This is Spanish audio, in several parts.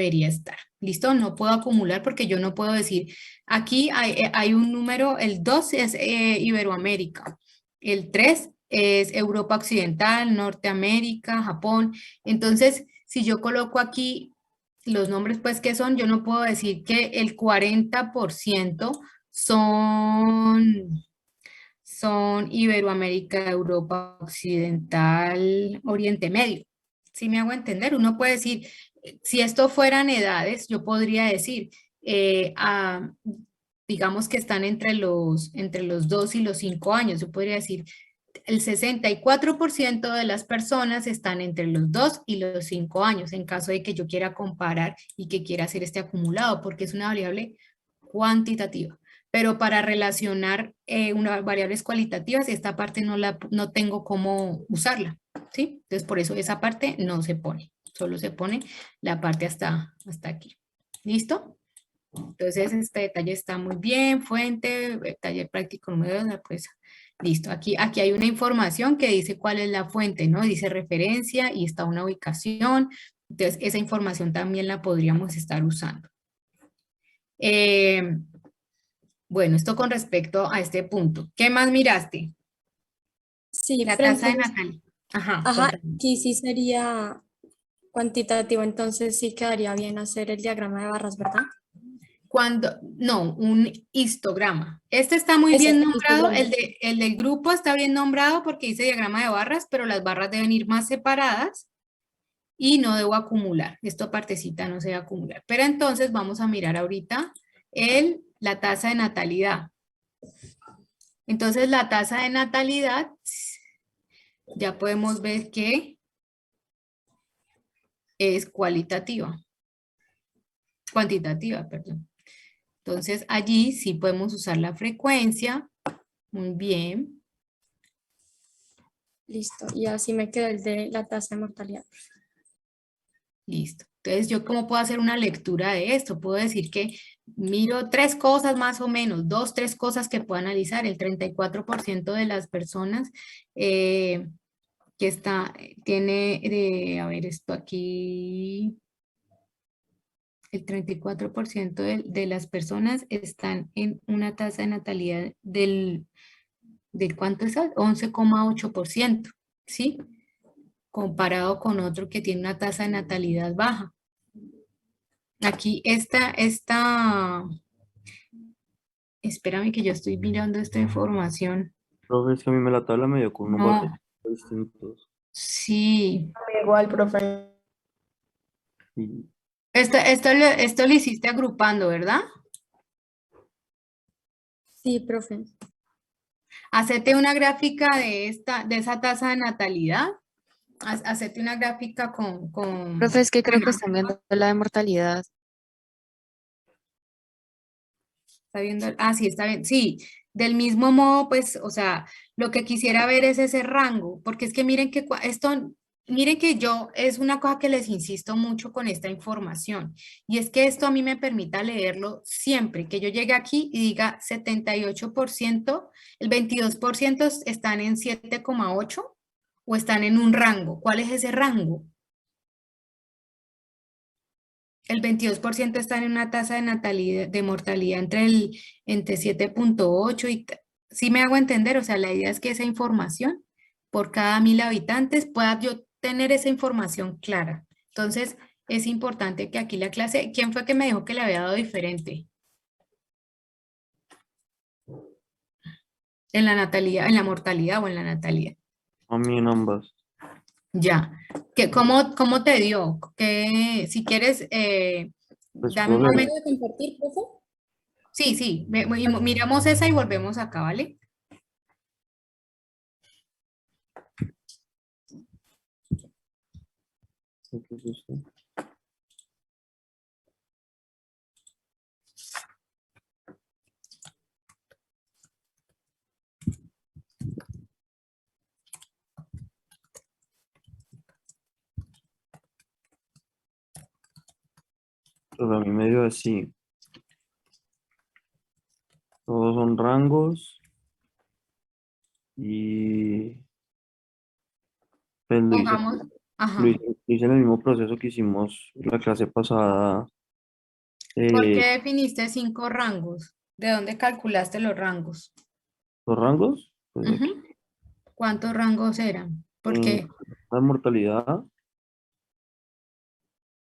debería estar. ¿Listo? No puedo acumular porque yo no puedo decir, aquí hay un número, el 2 es Iberoamérica, el 3 es Europa Occidental, Norteamérica, Japón. Entonces, si yo coloco aquí los nombres, pues, ¿qué son? Yo no puedo decir que el 40% son Iberoamérica, Europa Occidental, Oriente Medio. ¿Sí me hago entender? Uno puede decir, si esto fueran edades, yo podría decir, digamos que están entre los 2 y los 5 años. Yo podría decir, el 64% de las personas están entre los 2 y los 5 años, en caso de que yo quiera comparar y que quiera hacer este acumulado, porque es una variable cuantitativa. Pero para relacionar unas variables cualitativas, esta parte no tengo cómo usarla, ¿sí? Entonces, por eso esa parte no se pone, solo se pone la parte hasta aquí. ¿Listo? Entonces, este detalle está muy bien, fuente, taller práctico número 2, pues, listo. Aquí hay una información que dice cuál es la fuente, ¿no? Dice referencia y está una ubicación. Entonces, esa información también la podríamos estar usando. Bueno, esto con respecto a este punto. ¿Qué más miraste? Sí, La pero tasa de entonces, natalidad. Ajá, ajá, contame. aquí sí sería cuantitativo, entonces sí quedaría bien hacer el diagrama de barras, ¿verdad? No, un histograma. Este está muy Eso, bien el nombrado, histograma. el del grupo está bien nombrado porque dice diagrama de barras, pero las barras deben ir más separadas y no debo acumular. Esta partecita no se debe acumular. Pero entonces vamos a mirar ahorita la tasa de natalidad. Entonces la tasa de natalidad, ya podemos ver que es cuantitativa, perdón. Entonces allí sí podemos usar la frecuencia. Muy bien. Listo, y así me quedó el de la tasa de mortalidad. Listo. Entonces, ¿yo cómo puedo hacer una lectura de esto? Puedo decir que miro tres cosas más o menos, dos, tres cosas que puedo analizar. El 34% de las personas que tiene, a ver, esto aquí, el 34% de las personas están en una tasa de natalidad ¿de cuánto es? 11,8%, ¿sí? Comparado con otro que tiene una tasa de natalidad baja. Aquí espérame que yo estoy mirando esta información. Profe, es que a mí me la tabla me dio con unos valores No, distintos. sí. Igual, profe. Y Esto lo hiciste agrupando, ¿verdad? Sí, profe. Hacete una gráfica de esa tasa de natalidad. Hacete una gráfica Profe, es que creo bueno, que están viendo la de mortalidad. está viendo, sí, está bien, sí, del mismo modo, pues, o sea, lo que quisiera ver es ese rango, porque es que miren que miren que yo, es una cosa que les insisto mucho con esta información, y es que esto a mí me permita leerlo siempre, que yo llegue aquí y diga 78%, el 22% están en 7,8 o están en un rango. ¿Cuál es ese rango? El 22% están en una tasa de natalidad, de mortalidad entre 7,8 ¿sí me hago entender? O sea, la idea es que esa información por cada 1.000 habitantes pueda yo tener esa información clara. Entonces, es importante que aquí la clase, ¿quién fue que me dijo que le había dado diferente? En la natalidad, en la mortalidad o en la natalidad. a mí en ambas. Ya. ¿Cómo te dio? Si quieres, Pues, dame un profe, momento. ¿Puedo compartir, profe? Sí, sí, miramos esa y volvemos acá, ¿vale? pues a mí me dio así. Todos son rangos y pues lo hice Pongamos, Ajá. Lo hice en el mismo proceso que hicimos la clase pasada. ¿Por qué eh, definiste 5 rangos? ¿De dónde calculaste los rangos? los rangos, pues aquí. Ujú. ¿Cuántos rangos eran? ¿Por En qué? la mortalidad,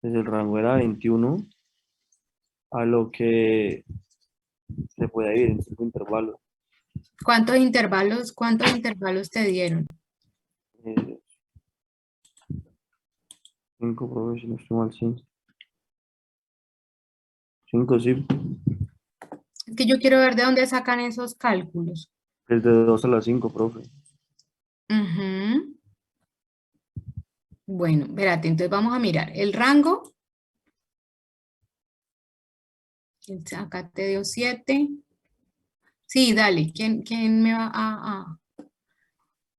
pues el rango era 21 a lo que se puede dividir en 5 intervalos. Cuántos intervalos te dieron? 5, profe, si no estoy mal, sí. 5, sí. Es que yo quiero ver de dónde sacan esos cálculos. Desde 2 a las 5, profe. Ujú. Bueno, espérate, entonces vamos a mirar. El rango, acá te dio 7. Sí, dale. ¿Quién me va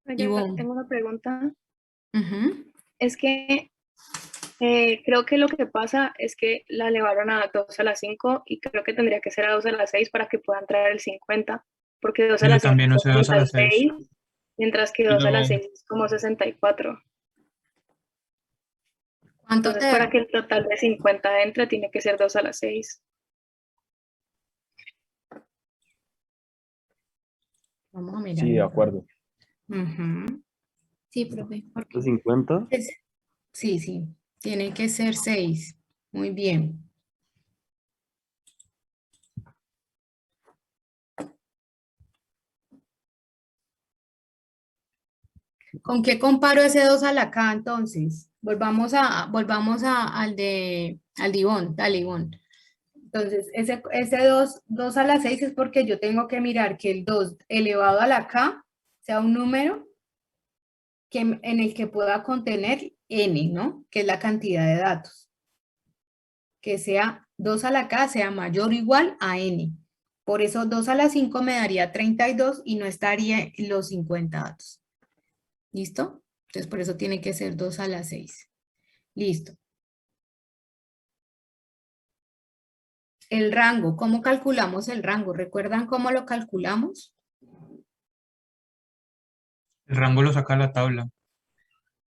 Oye, Ivonne. tengo una pregunta. Ujú. Es que creo que lo que pasa es que la elevaron a 2 a las 5 y creo que tendría que ser a 2 a las 6 para que pueda entrar el 50, porque 2 a Yo las 5 también es usé 2 a las 6. 66, mientras que 2 a las Lo, 6 es como 64. ¿Cuánto Entonces, te para da? que el total de 50 entre, tiene que ser 2 a las 6. Vamos a mirar Sí, de entonces. acuerdo. Ujú. Sí, profe, porque 50. Sí, sí. Tiene que ser 6. Muy bien. ¿Con qué comparo ese 2 a la K entonces? Al de Ivonne. Dale, Ivonne. Entonces, ese 2 a la 6 es porque yo tengo que mirar que el 2 elevado a la K sea un número en el que pueda contener n, ¿no? Que es la cantidad de datos. Que sea 2 a la K sea mayor o igual a n. Por eso 2 a la 5 me daría 32 y no estaría en los 50 datos. ¿Listo? Entonces, por eso tiene que ser 2 a la 6. Listo. El rango, ¿cómo calculamos el rango? ¿Recuerdan cómo lo calculamos? el rango lo saca la tabla.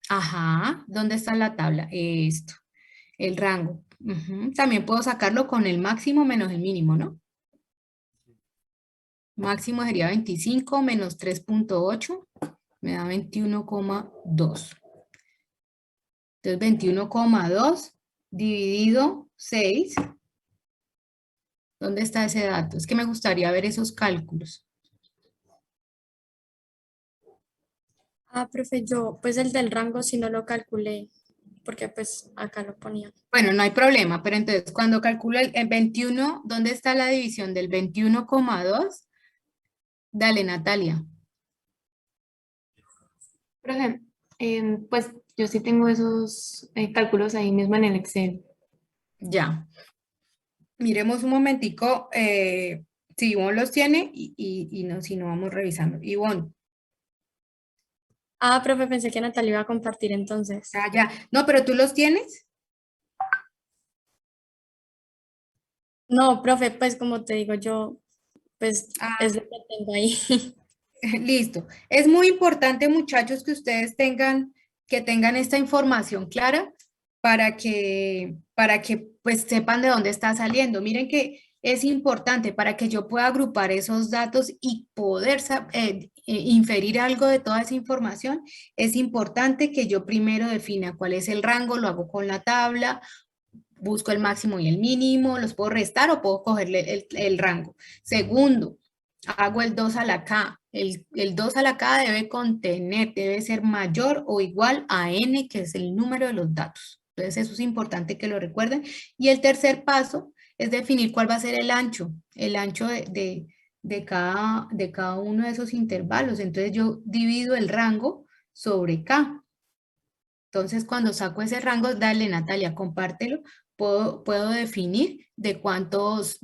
Ajá, ¿dónde está la tabla? Esto, el rango. Ujú. También puedo sacarlo con el máximo menos el mínimo, ¿no? Máximo sería 25 menos 3.8, me da 21,2. Entonces 21,2 dividido 6. ¿Dónde está ese dato? Es que me gustaría ver esos cálculos. profe, yo, pues el del rango sí no lo calculé, porque pues acá lo ponía. Bueno, no hay problema, pero entonces cuando calculo el 21, ¿dónde está la división del 21,2? Dale, Natalia. Profe, pues yo sí tengo esos cálculos ahí mismo en el Excel. Ya. Miremos un momentico si Ivonne los tiene y no, si no vamos revisando. Ivonne, Profe, pensé que Natalia iba a compartir entonces. ya. No, pero tú los tienes. No, profe, pues como te digo yo, pues Ah, es lo que tengo ahí. listo. Es muy importante, muchachos, que ustedes tengan esta información clara para que pues sepan de dónde está saliendo. Miren que es importante para que yo pueda agrupar esos datos y poder inferir algo de toda esa información. Es importante que yo primero defina cuál es el rango, lo hago con la tabla, busco el máximo y el mínimo, los puedo restar o puedo cogerle el rango. Segundo, hago el 2 a la K. El 2 a la K debe ser mayor o igual a n, que es el número de los datos. Entonces, eso es importante que lo recuerden. Y el tercer paso es definir cuál va a ser el ancho de cada uno de esos intervalos. Entonces, yo divido el rango sobre K. Entonces, cuando saco ese rango, dale, Natalia, compártelo. Puedo definir cuánto es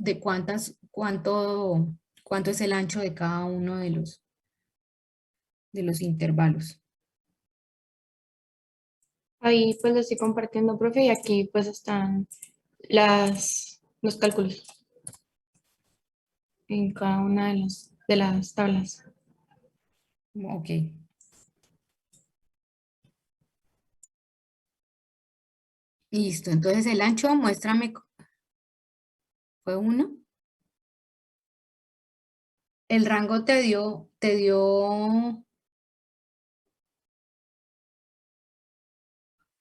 el ancho de cada uno de los intervalos. Ahí pues lo estoy compartiendo, profe, y aquí pues están los cálculos en cada una de las tablas. Ok. Listo, entonces el ancho, muéstrame, fue 1. El rango te dio,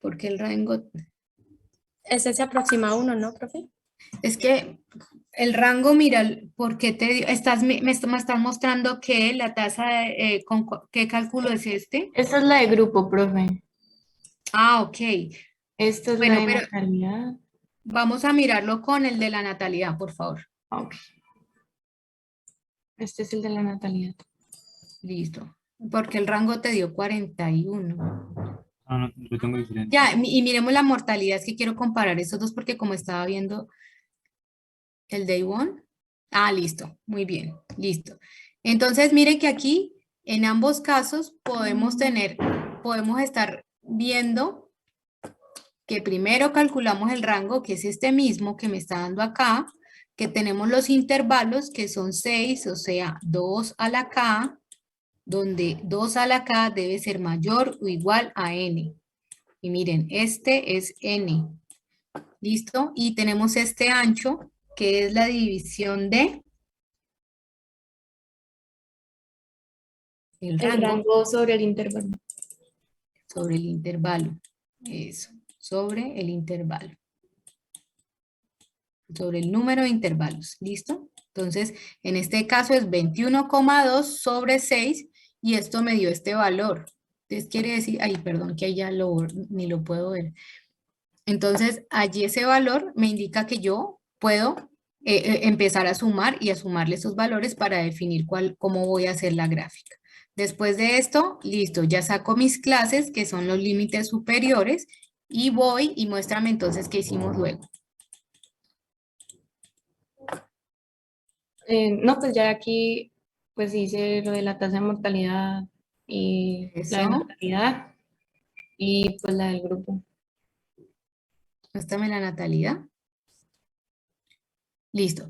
porque el rango, Ese se aproxima a 1, ¿no, profe? es que el rango, mira, ¿por qué te dio? Me estás mostrando que la tasa, ¿qué cálculo es este? Esta es la de grupo, profe. Ah, ok. Esta es la Bueno, de pero natalidad. vamos a mirarlo con el de la natalidad, por favor. Ok. Este es el de la natalidad. Listo. Porque el rango te dio 41. Ah, no, yo tengo diferente. Ya, y miremos la mortalidad, es que quiero comparar esos dos porque como estaba viendo el day one. Ah, listo, muy bien, listo. Entonces, miren que aquí, en ambos casos, podemos estar viendo que primero calculamos el rango, que es este mismo que me está dando acá, que tenemos los intervalos, que son 6, o sea, 2 a la k, donde 2 a la k debe ser mayor o igual a n. Y miren, este es n. ¿Listo? Y tenemos este ancho, que es la división de el El rango rango sobre el intervalo. sobre el intervalo. Eso, sobre el intervalo. Sobre el número de intervalos. ¿Listo? Entonces, en este caso es 21,2 sobre 6 y esto me dio este valor. Entonces quiere decir, ay, perdón, que ahí ya ni lo puedo ver. Entonces, allí ese valor me indica que yo puedo empezar a sumar y a sumarle esos valores para definir cómo voy a hacer la gráfica. Después de esto, listo, ya saco mis clases, que son los límites superiores, y voy y muéstrame entonces qué hicimos luego. No, pues ya aquí pues hice lo de la tasa de mortalidad y la de Eso, natalidad y pues la del grupo. muéstrame la natalidad. Listo.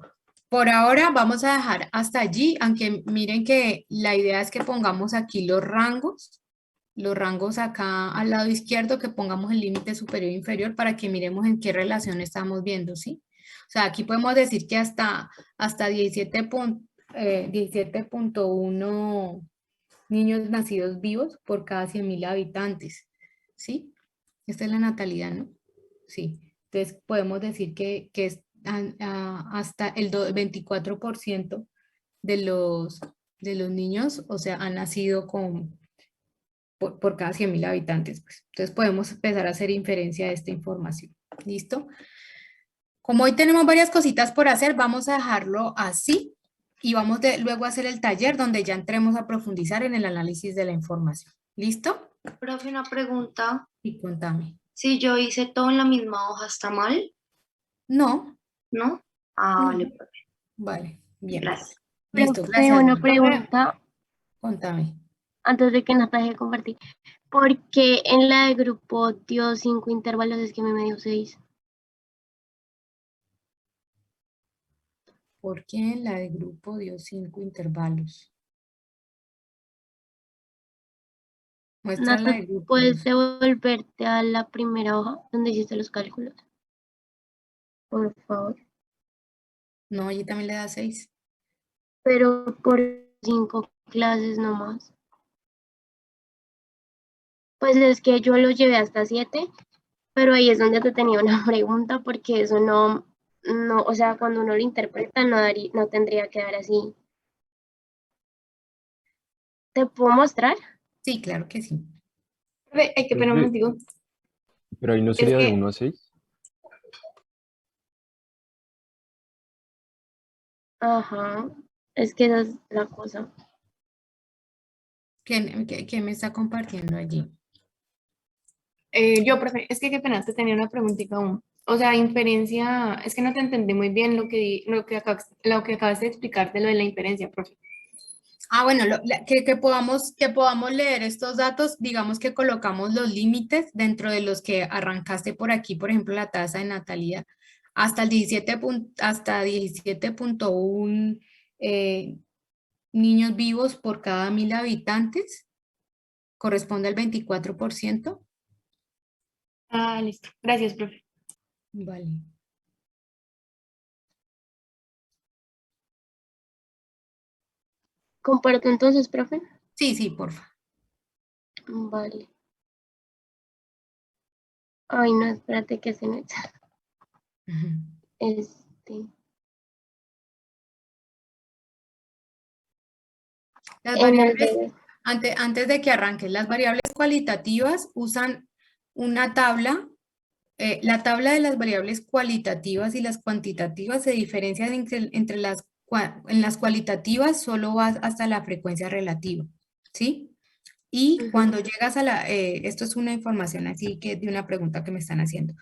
Por ahora vamos a dejar hasta allí, aunque miren que la idea es que pongamos aquí los rangos acá al lado izquierdo, que pongamos el límite superior e inferior para que miremos en qué relación estamos viendo, ¿sí? O sea, aquí podemos decir que hasta 17.1 niños nacidos vivos por cada 100.000 habitantes, ¿sí? Esta es la natalidad, ¿no? Sí. Entonces podemos decir que es hasta el 24% de los niños, o sea, han nacido por cada 100.000 habitantes, pues. Entonces podemos empezar a hacer inferencia de esta información. ¿Listo? Como hoy tenemos varias cositas por hacer, vamos a dejarlo así y vamos luego a hacer el taller donde ya entremos a profundizar en el análisis de la información. ¿Listo? Profe, una pregunta. Y contame. Si yo hice todo en la misma hoja, ¿está mal? No, ¿No? Ah, no. vale, profe. Vale, bien. Gracias. Listo, Profe, gracias. una Juan. pregunta Contame. antes de que nos deje de compartir. ¿Por qué en la de grupo dio 5 intervalos? Es que a mí me dio 6. ¿Por qué la de grupo dio 5 intervalos? Muestra la Nata, de grupo. ¿puedes devolverte a la primera hoja donde hiciste los cálculos? Por favor. No, allí también le da 6. Pero por 5 clases nomás. Pues es que yo lo llevé hasta 7, pero ahí es donde te tenía una pregunta, porque eso no, o sea, cuando uno lo interpreta no tendría que dar así. ¿Te puedo mostrar? Sí, claro que sí. Profe, hay que esperar un Profe, momentico. pero ahí no Es sería de que 1 a 6. Ajá, es que esa es la cosa. ¿Quién me está compartiendo allí? yo, profe, es que qué pena, te tenía una preguntita aún. O sea, inferencia, es que no te entendí muy bien lo que acabas de explicar de lo de la inferencia, profe. Ah, bueno, que podamos leer estos datos, digamos que colocamos los límites dentro de los que arrancaste por aquí, por ejemplo, la tasa de natalidad, hasta 17.1 niños vivos por cada 1.000 habitantes, corresponde al 24%. Ah, listo. Gracias, profe. Vale. ¿Comparto entonces, profe? Sí, sí, porfa. Vale. Ay, no, espérate que se me... Ujú. Este... Las En el variables, de... antes de que arranques, las variables cualitativas usan una tabla. La tabla de las variables cualitativas y las cuantitativas se diferencian entre en las cualitativas solo vas hasta la frecuencia relativa, ¿sí? Y cuando llegas a esto es una información así que de una pregunta que me están haciendo.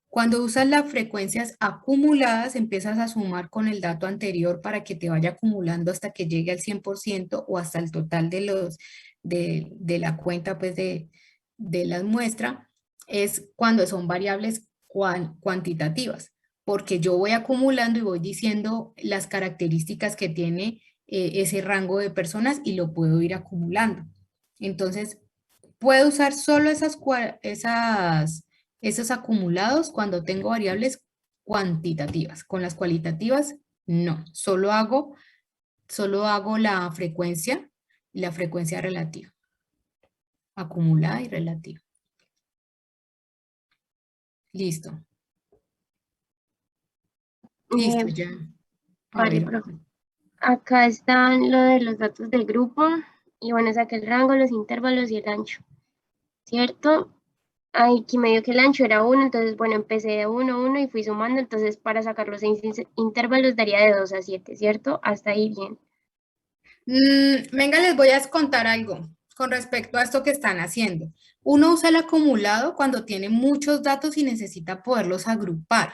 Cuando usas las frecuencias acumuladas, empiezas a sumar con el dato anterior para que te vaya acumulando hasta que llegue al 100% o hasta el total de la cuenta, pues, de las muestras, es cuando son variables cuantitativas, porque yo voy acumulando y voy diciendo las características que tiene ese rango de personas y lo puedo ir acumulando. Entonces, puedo usar solo esos acumulados cuando tengo variables cuantitativas. Con las cualitativas, no. Solo hago la frecuencia relativa. Acumulada y relativa. Listo. Listo, ya. A Vale, ver. profe. Acá están lo de los datos del grupo y bueno, saqué el rango, los intervalos y el ancho, ¿cierto? Aquí me dio que el ancho era 1, entonces bueno, empecé de 1, 1 y fui sumando, entonces para sacar los 6 intervalos daría de 2 a 7, ¿cierto? Hasta ahí bien. Venga, les voy a contar algo con respecto a esto que están haciendo. Uno usa el acumulado cuando tiene muchos datos y necesita poderlos agrupar.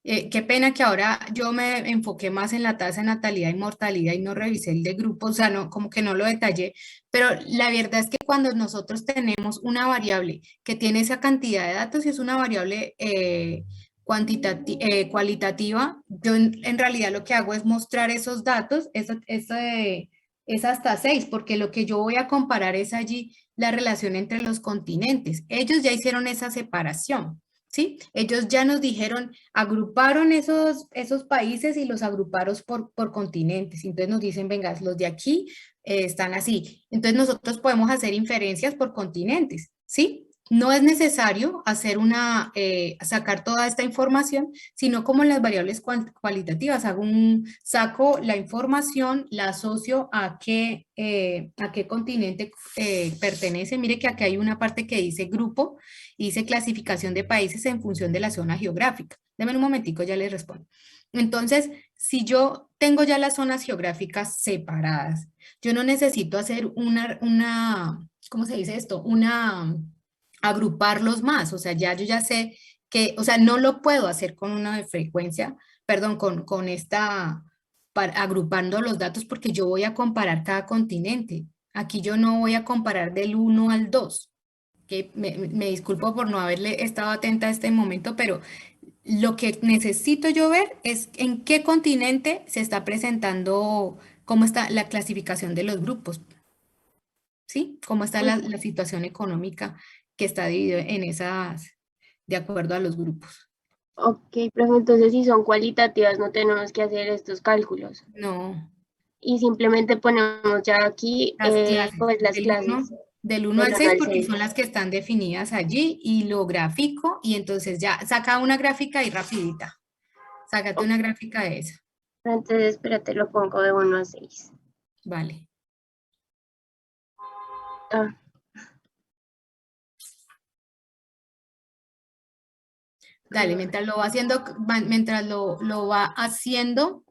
Qué pena que ahora yo me enfoqué más en la tasa de natalidad y mortalidad y no revisé el de grupo, o sea, no, como que no lo detallé, pero la verdad es que cuando nosotros tenemos una variable que tiene esa cantidad de datos y es una variable cualitativa, yo en realidad lo que hago es mostrar esos datos, es hasta 6, porque lo que yo voy a comparar es allí la relación entre los continentes. Ellos ya hicieron esa separación, ¿sí? Ellos ya nos dijeron, agruparon esos países y los agruparon por continentes. Entonces nos dicen, venga, los de aquí están así. Entonces nosotros podemos hacer inferencias por continentes, ¿sí? No es necesario sacar toda esta información, sino como en las variables cualitativas, saco la información, la asocio a qué continente pertenece. Mire que aquí hay una parte que dice grupo y dice clasificación de países en función de la zona geográfica. Deme un momentico, ya les respondo. Entonces, si yo tengo ya las zonas geográficas separadas, yo no necesito hacer ¿cómo se dice esto? Agruparlos más, o sea, yo ya sé que, o sea, no lo puedo hacer con una de frecuencia, perdón, con agrupando los datos porque yo voy a comparar cada continente. Aquí yo no voy a comparar del 1 al 2, que me disculpo por no haberle estado atenta a este momento, pero lo que necesito yo ver es en qué continente se está presentando, cómo está la clasificación de los grupos, ¿sí? Cómo está la situación económica que está dividido en de acuerdo a los grupos. Ok, profe, entonces si son cualitativas no tenemos que hacer estos cálculos No, y simplemente ponemos ya aquí las clases, pues las clases del 1 del al 1 6 al porque 6. son las que están definidas allí y lo grafico y entonces ya saca una gráfica ahí rapidita. Sácate una gráfica de esa. Entonces, espérate, lo pongo de 1 a 6. Vale. Ah, Dale, mientras lo va haciendo, mientras lo va haciendo,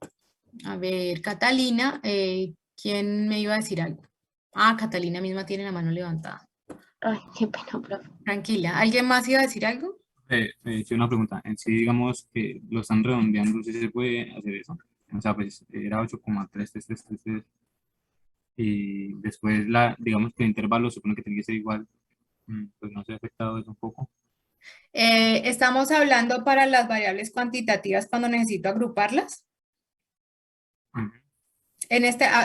a ver, Catalina, ¿quién me iba a decir algo? Ah, Catalina misma tiene la mano levantada. ay, qué pena, profe. Tranquila. ¿Alguien más iba a decir algo? Sí, una pregunta. En sí, digamos que lo están redondeando, ¿sí se puede hacer eso? O sea, pues era 8,3333 y después, digamos que el intervalo supone que tiene que ser igual. Pues no se ha afectado eso un poco. Estamos hablando para las variables cuantitativas cuando necesito agruparlas. Ujú.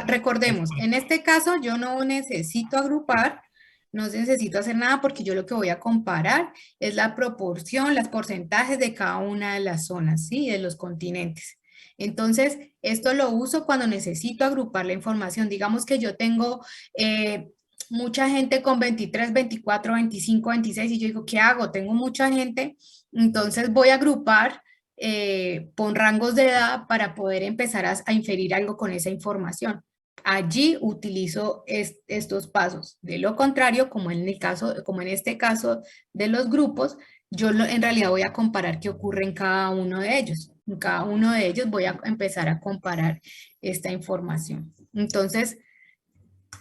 Recordemos, en este caso yo no necesito agrupar, no necesito hacer nada porque yo lo que voy a comparar es la proporción, los porcentajes de cada una de las zonas, ¿sí? De los continentes. Entonces, esto lo uso cuando necesito agrupar la información. Digamos que yo tengo mucha gente con 23, 24, 25, 26 y yo digo, ¿qué hago? Tengo mucha gente, entonces voy a agrupar con rangos de edad para poder empezar a inferir algo con esa información. Allí utilizo estos pasos. De lo contrario, como en este caso de los grupos, yo en realidad voy a comparar qué ocurre en cada uno de ellos. En cada uno de ellos voy a empezar a comparar esta información. Entonces,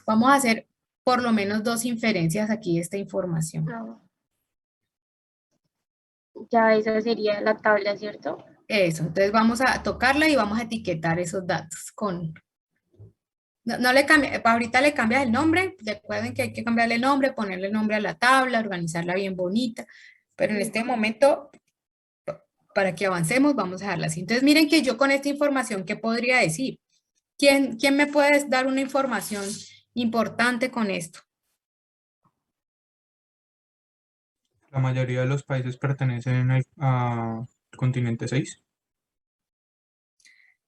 vamos a hacer por lo menos 2 inferencias aquí de esta información. Ya esa sería la tabla, ¿cierto? Eso, entonces vamos a tocarla y vamos a etiquetar esos datos con... No le cambia, ahorita le cambias el nombre, recuerden que hay que cambiarle el nombre, ponerle el nombre a la tabla, organizarla bien bonita, pero en este momento, para que avancemos, vamos a dejarla así. Entonces miren que yo con esta información, ¿qué podría decir? ¿Quién me puede dar una información importante con esto? La mayoría de los países pertenecen al continente 6.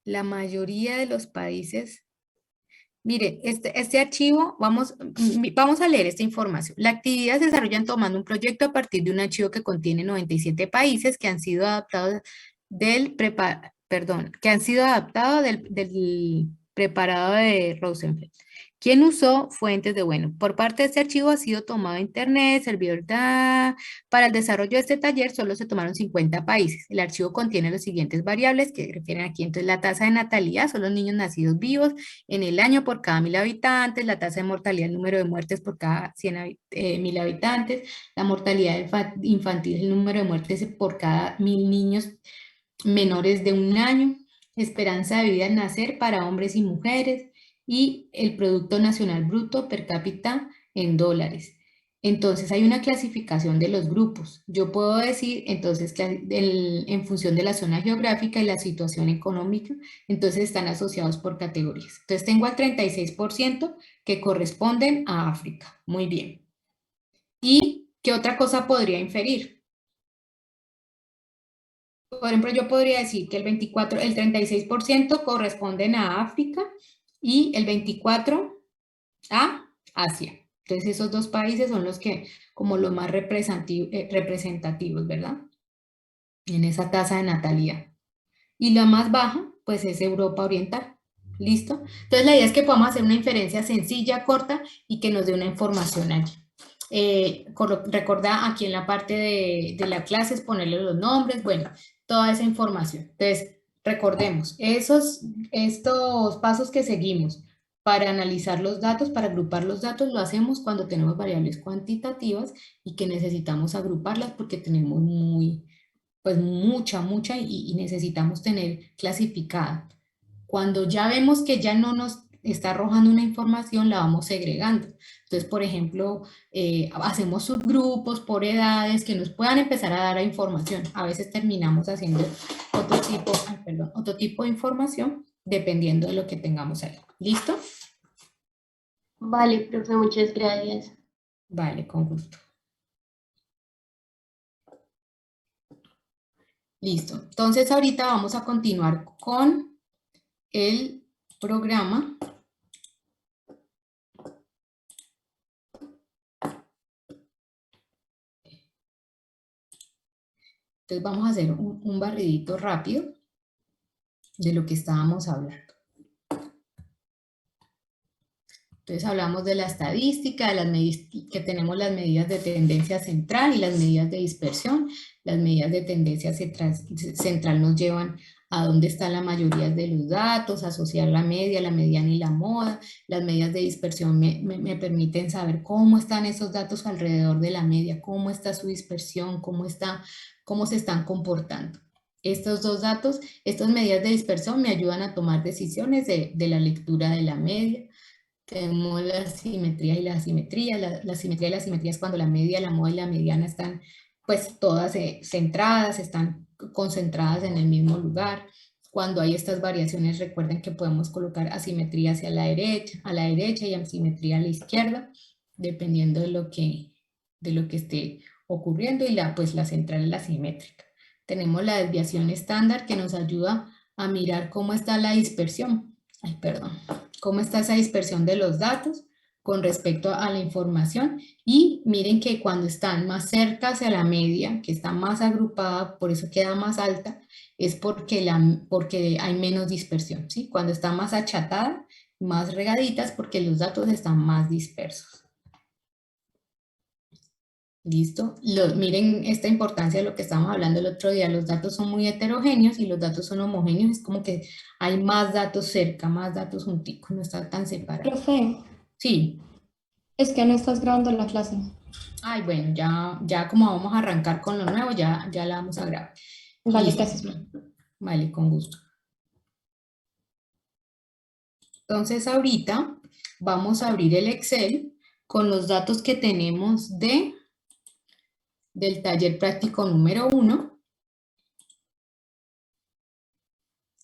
La mayoría de los países... Mire, este archivo, vamos a leer esta información. La actividad se desarrolla tomando un proyecto a partir de un archivo que contiene 97 países que han sido adaptados del preparado de Rosenfeld. ¿Quién usó fuentes de bueno? Por parte de este archivo ha sido tomado internet, servidor para el desarrollo de este taller solo se tomaron 50 países. El archivo contiene los siguientes variables que refieren aquí. Entonces, la tasa de natalidad son los niños nacidos vivos en el año por cada 1000 habitantes, la tasa de mortalidad, el número de muertes por cada 1000 habitantes, la mortalidad infantil, el número de muertes por cada 1000 niños menores de 1 año, esperanza de vida al nacer para hombres y mujeres, y el Producto Nacional Bruto per cápita en dólares. Entonces hay una clasificación de los grupos. Yo puedo decir entonces que en función de la zona geográfica y la situación económica, entonces están asociados por categorías. Entonces tengo al 36% que corresponden a África. Muy bien. ¿Y qué otra cosa podría inferir? Por ejemplo, yo podría decir que el 36% corresponden a África y el 24% a Asia. Entonces esos 2 países son los que, como los más representativos, ¿verdad? En esa tasa de natalidad. Y la más baja, pues es Europa Oriental. ¿Listo? Entonces la idea es que podamos hacer una inferencia sencilla, corta y que nos dé una información allí. Recordá aquí en la parte de la clase es ponerle los nombres, bueno, toda esa información. Entonces, recordemos, estos pasos que seguimos para analizar los datos, para agrupar los datos, lo hacemos cuando tenemos variables cuantitativas y que necesitamos agruparlas porque tenemos mucha y necesitamos tener clasificada. Cuando ya vemos que ya no nos está arrojando una información, la vamos segregando. Entonces, por ejemplo, hacemos subgrupos por edades que nos puedan empezar a dar información. A veces terminamos haciendo otro tipo de información dependiendo de lo que tengamos ahí. ¿Listo? Vale, profe, muchas gracias. Vale, con gusto. Listo. Entonces, ahorita vamos a continuar con el programa. Entonces vamos a hacer un barridito rápido de lo que estábamos hablando. Entonces hablamos de la estadística, que tenemos las medidas de tendencia central y las medidas de dispersión. Las medidas de tendencia central nos llevan a dónde está la mayoría de los datos, asociar la media, la mediana y la moda. Las medidas de dispersión me permiten saber cómo están esos datos alrededor de la media, cómo está su dispersión, cómo se están comportando. Estos 2 datos, estas medidas de dispersión me ayudan a tomar decisiones de la lectura de la media. Tenemos la simetría y la asimetría. La simetría y la asimetría es cuando la media, la moda y la mediana están pues todas centradas, están concentradas en el mismo lugar. Cuando hay estas variaciones, recuerden que podemos colocar asimetría hacia la derecha y asimetría a la izquierda. dependiendo de lo que esté ocurriendo, y pues la central es la simétrica. Tenemos la desviación estándar que nos ayuda a mirar cómo está la dispersión. Ay, perdón. Cómo está esa dispersión de los datos con respecto a la información, y miren que cuando están más cerca hacia la media, que está más agrupada, por eso queda más alta, es porque hay menos dispersión, ¿sí? Cuando está más achatada, más regaditas, porque los datos están más dispersos. ¿Listo? Miren esta importancia de lo que estábamos hablando el otro día. Los datos son muy heterogéneos y los datos son homogéneos. Es como que hay más datos cerca, más datos junticos, no están tan separados. Profe, Sí. es que no estás grabando la clase. Ay, bueno, ya como vamos a arrancar con lo nuevo, ya la vamos a grabar. Vale, Listo. gracias. Vale, con gusto. Entonces ahorita vamos a abrir el Excel con los datos que tenemos del taller práctico número 1.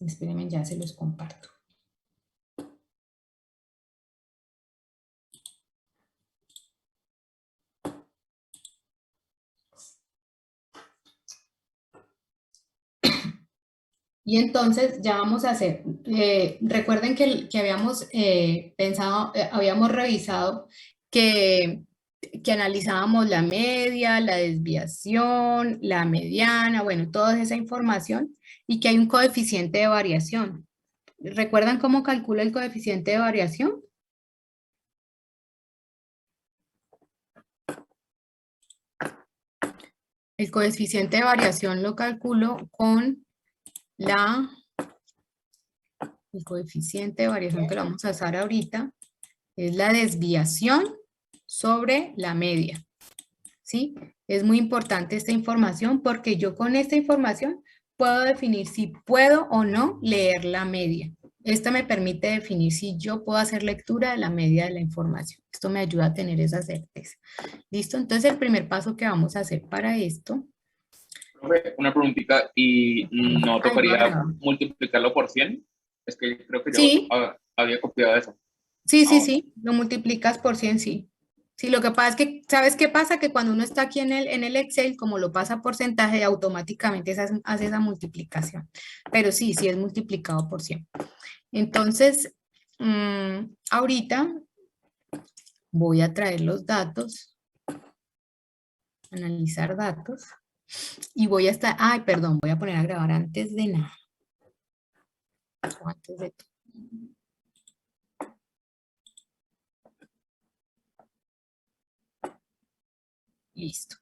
Espérenme, ya se los comparto. Y entonces ya vamos a hacer, recuerden que habíamos pensado, habíamos revisado que analizábamos la media, la desviación, la mediana, bueno, toda esa información, y que hay un coeficiente de variación. ¿Recuerdan cómo calcula el coeficiente de variación? El coeficiente de variación lo calculo con el coeficiente de variación que lo vamos a usar ahorita, es la desviación sobre la media, ¿sí? Es muy importante esta información porque yo con esta información puedo definir si puedo o no leer la media. Esta me permite definir si yo puedo hacer lectura de la media de la información. Esto me ayuda a tener esa certeza. ¿Listo? Entonces el primer paso que vamos a hacer para esto... Una preguntita, ¿y no tocaría multiplicarlo por 100? Es que creo que yo sí. Había copiado eso. Sí, sí, sí, lo multiplicas por 100, sí. Sí, lo que pasa es que, ¿sabes qué pasa? Que cuando uno está aquí en el Excel, como lo pasa a porcentaje, automáticamente hace esa multiplicación. Pero sí, sí es multiplicado por 100. Entonces, ahorita voy a traer los datos, analizar datos, y voy a estar, ay, perdón, voy a poner a grabar antes de nada. O antes de todo. Listo.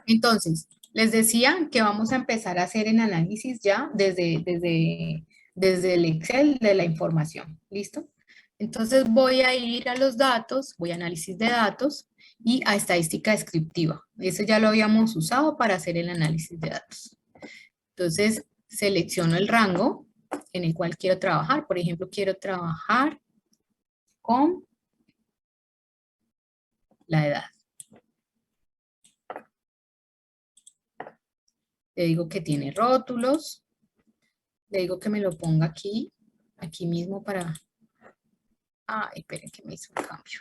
Entonces, les decía que vamos a empezar a hacer el análisis ya desde el Excel de la información. ¿Listo? Entonces voy a ir a los datos, voy a análisis de datos y a estadística descriptiva. Eso ya lo habíamos usado para hacer el análisis de datos. Entonces, selecciono el rango en el cual quiero trabajar. Por ejemplo, quiero trabajar con la edad. Le digo que tiene rótulos. Le digo que me lo ponga aquí mismo para... Ay, esperen que me hizo un cambio.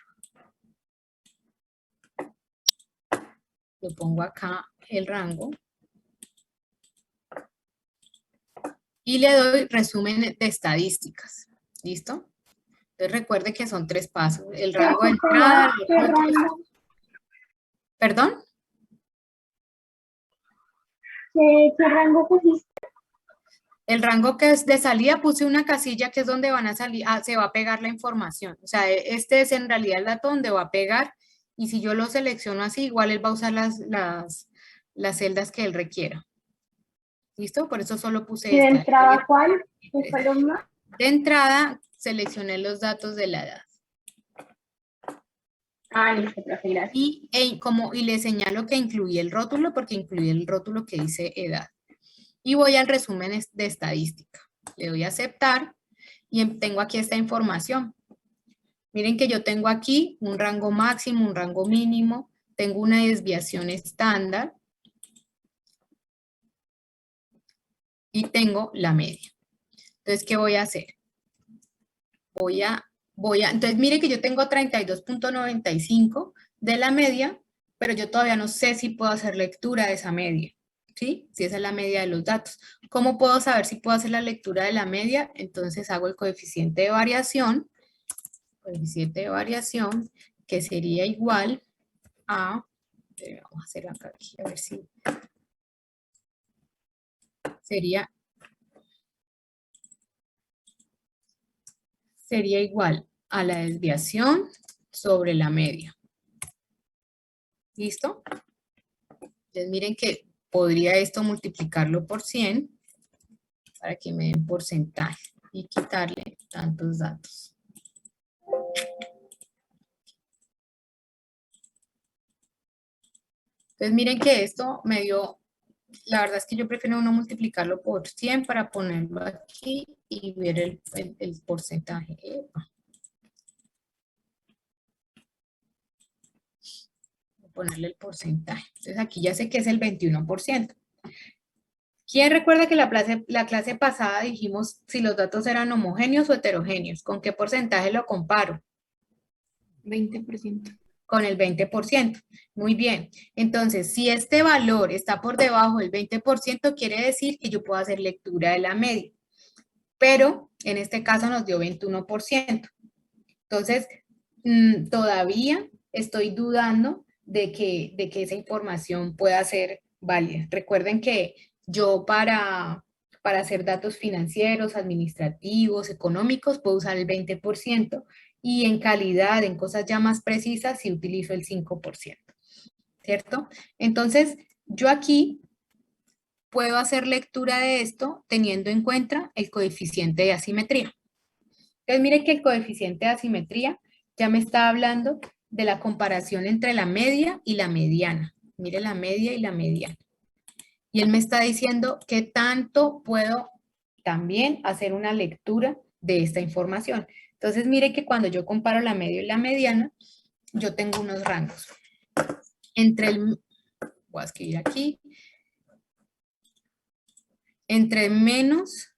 Lo pongo acá el rango. Y le doy resumen de estadísticas. ¿Listo? Entonces recuerde que son 3 pasos. El rango de entrada... ¿Perdón? ¿Qué rango pusiste? El rango que es de salida puse una casilla que es donde van a salir, se va a pegar la información. O sea, este es en realidad el dato donde va a pegar, y si yo lo selecciono así, igual él va a usar las celdas que él requiera. ¿Listo? Por eso solo puse ¿Y de esta. entrada cuál? ¿Qué columna? De entrada seleccioné los datos de la edad. Ah, listo, profe, gracias. Y le señalo que incluí el rótulo porque incluí el rótulo que dice edad. Y voy al resumen de estadística. Le doy a aceptar y tengo aquí esta información. Miren que yo tengo aquí un rango máximo, un rango mínimo, tengo una desviación estándar y tengo la media. Entonces, ¿qué voy a hacer? Voy a entonces mire que yo tengo 32.95 de la media, pero yo todavía no sé si puedo hacer lectura de esa media, ¿sí? Si esa es la media de los datos. ¿Cómo puedo saber si puedo hacer la lectura de la media? Entonces hago el coeficiente de variación, que sería igual a, vamos a hacer acá, aquí, a ver si, sería igual a la desviación sobre la media. ¿Listo? Entonces miren que podría esto multiplicarlo por 100 para que me den porcentaje y quitarle tantos datos. Entonces miren que esto me dio, la verdad es que yo prefiero no multiplicarlo por 100 para ponerlo aquí y ver el porcentaje. Epa. Ponerle el porcentaje. Entonces aquí ya sé que es el 21%. ¿Quién recuerda que la clase pasada dijimos si los datos eran homogéneos o heterogéneos? ¿Con qué porcentaje lo comparo? 20%. Con el 20%. Muy bien. Entonces, si este valor está por debajo del 20%, quiere decir que yo puedo hacer lectura de la media. Pero en este caso nos dio 21%. Entonces, todavía estoy dudando de que esa información pueda ser válida. Recuerden que yo para hacer datos financieros, administrativos, económicos, puedo usar el 20% y en calidad, en cosas ya más precisas, sí utilizo el 5%, ¿cierto? Entonces, yo aquí puedo hacer lectura de esto teniendo en cuenta el coeficiente de asimetría. Entonces, mire que el coeficiente de asimetría ya me está hablando de la comparación entre la media y la mediana. Mire la media y la mediana. Y él me está diciendo qué tanto puedo también hacer una lectura de esta información. Entonces, mire que cuando yo comparo la media y la mediana, yo tengo unos rangos. Voy a escribir aquí, entre menos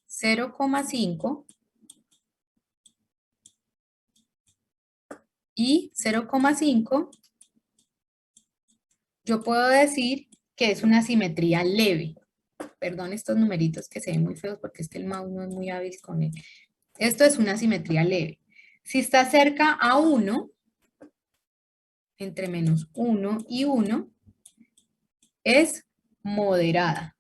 0,5 y 0,5, yo puedo decir que es una simetría leve. Perdón estos numeritos que se ven muy feos porque es que el mouse no es muy hábil con él. Esto es una simetría leve. Si está cerca a 1, entre menos 1 y 1, es moderada.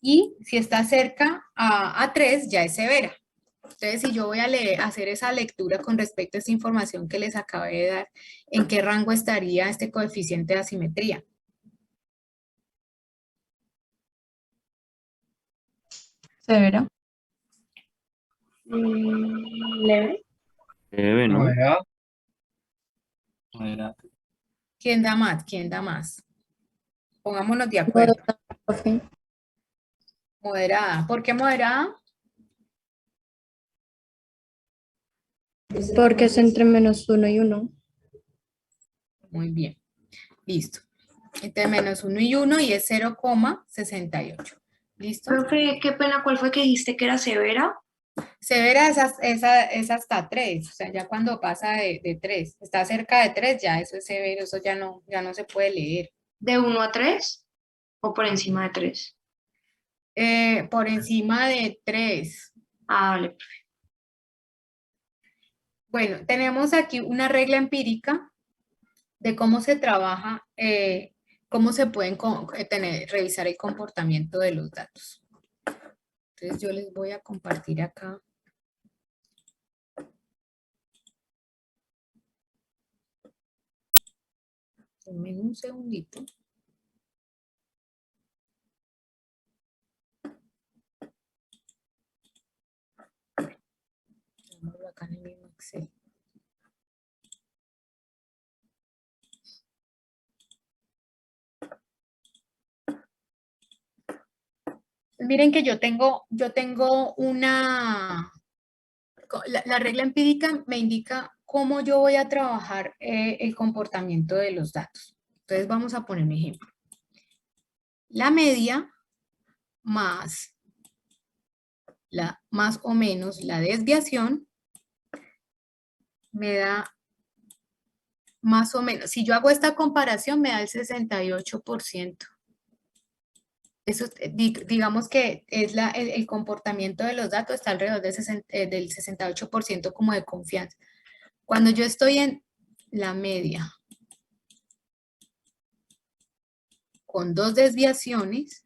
Y si está cerca a 3, ya es severa. Entonces, si yo voy a hacer esa lectura con respecto a esta información que les acabé de dar, ¿en qué rango estaría este coeficiente de asimetría? Severa. Leve. Leve, ¿no? Moderada. ¿Quién da más? ¿Quién da más? Pongámonos de acuerdo. Moderada. ¿Por qué moderada? Porque es entre menos 1 y 1. Muy bien. Listo. Entre menos 1 y 1 y es 0,68. ¿Listo? Profe, qué pena, ¿cuál fue que dijiste que era severa? Severa es hasta 3, o sea, ya cuando pasa de 3, está cerca de 3, ya eso es severo, eso ya no se puede leer. ¿De 1 a 3 o por encima de 3? Por encima de 3. Ah, vale, profe. Bueno, tenemos aquí una regla empírica de cómo se trabaja, cómo se pueden revisar el comportamiento de los datos. Entonces yo les voy a compartir acá. Denme un segundito. Vamos acá en el mismo Excel. Miren que yo tengo una, la regla empírica me indica cómo yo voy a trabajar el comportamiento de los datos. Entonces vamos a poner un ejemplo. La media más más o menos la desviación me da más o menos, si yo hago esta comparación me da el 68%. Eso, digamos que es el comportamiento de los datos está alrededor del 68% como de confianza. Cuando yo estoy en la media con 2 desviaciones,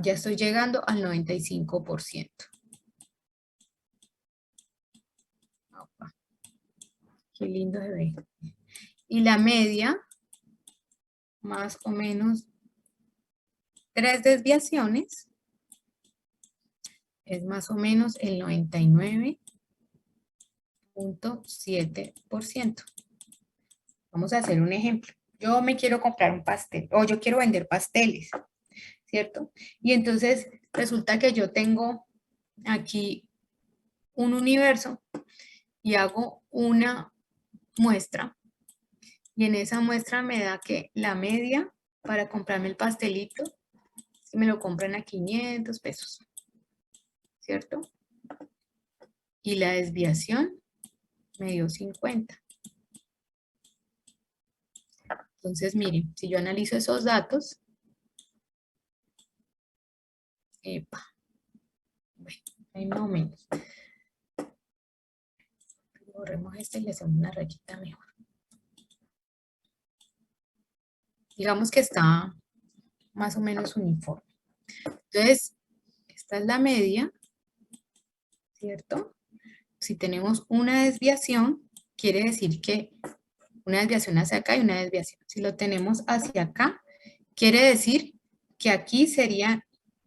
ya estoy llegando al 95%. Opa. Qué lindo se ve. Y la media, más o menos 3 desviaciones, es más o menos el 99.7%. Vamos a hacer un ejemplo. Yo me quiero comprar un pastel, o yo quiero vender pasteles, ¿cierto? Y entonces resulta que yo tengo aquí un universo y hago una muestra. Y en esa muestra me da que la media para comprarme el pastelito, me lo compran a 500 pesos, ¿cierto? Y la desviación me dio 50. Entonces, miren, si yo analizo esos datos, bueno, ahí más o menos. Borremos este y le hacemos una rayita mejor. Digamos que está más o menos uniforme. Entonces, esta es la media, ¿cierto? Si tenemos una desviación, quiere decir que una desviación hacia acá y una desviación. Si lo tenemos hacia acá, quiere decir que aquí sería,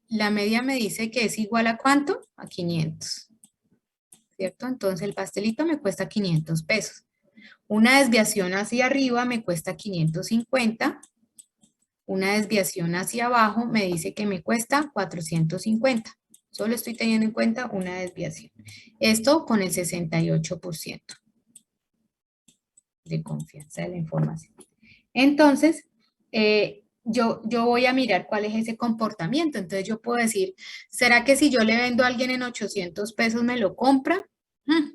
la media me dice que es igual a ¿cuánto? A 500. ¿Cierto? Entonces el pastelito me cuesta 500 pesos. Una desviación hacia arriba me cuesta 550. Una desviación hacia abajo me dice que me cuesta 450. Solo estoy teniendo en cuenta una desviación. Esto con el 68% de confianza de la información. Entonces, yo voy a mirar cuál es ese comportamiento. Entonces yo puedo decir, ¿será que si yo le vendo a alguien en 800 pesos me lo compra?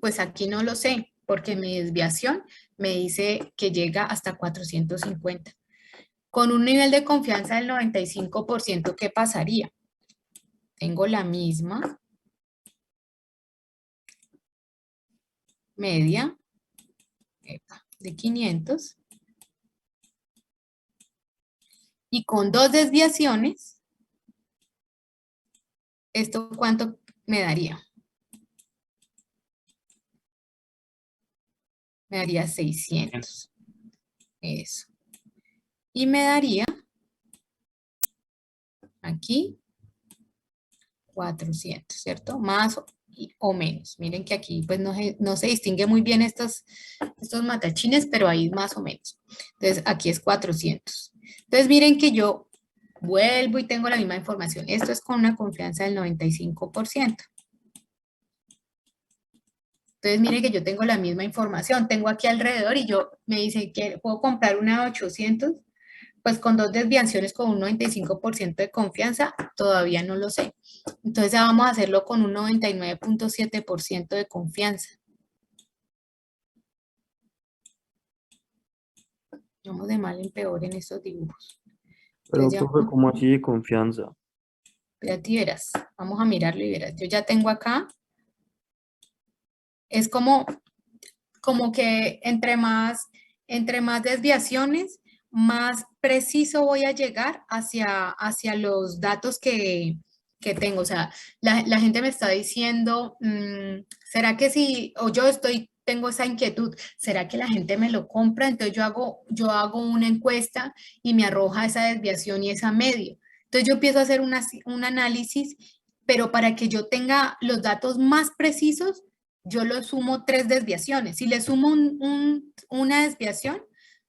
Pues aquí no lo sé, porque mi desviación me dice que llega hasta 450. Con un nivel de confianza del 95%, ¿qué pasaría? Tengo la misma media de 500 y con 2 desviaciones, ¿esto cuánto me daría? Me daría 600. Eso. Y me daría aquí 400, ¿cierto? Más o menos. Miren que aquí pues no se distingue muy bien estos matachines, pero ahí más o menos. Entonces aquí es 400. Entonces miren que yo vuelvo y tengo la misma información. Esto es con una confianza del 95%. Entonces miren que yo tengo la misma información. Tengo aquí alrededor y yo me dice que puedo comprar una de 800. Pues con 2 desviaciones con un 95% de confianza, todavía no lo sé. Entonces ya vamos a hacerlo con un 99.7% de confianza. Vamos de mal en peor en estos dibujos. Pero, Entonces, profe, ¿cómo así de confianza? Ya te verás. Vamos a mirarlo y verás. Yo ya tengo acá. Es como que entre más desviaciones, más preciso voy a llegar hacia los datos que tengo. O sea, la gente me está diciendo, ¿será que si, o yo tengo esa inquietud, ¿será que la gente me lo compra? Entonces yo hago una encuesta y me arroja esa desviación y esa media. Entonces yo empiezo a hacer un análisis, pero para que yo tenga los datos más precisos, yo le sumo 3 desviaciones. Si le sumo una desviación,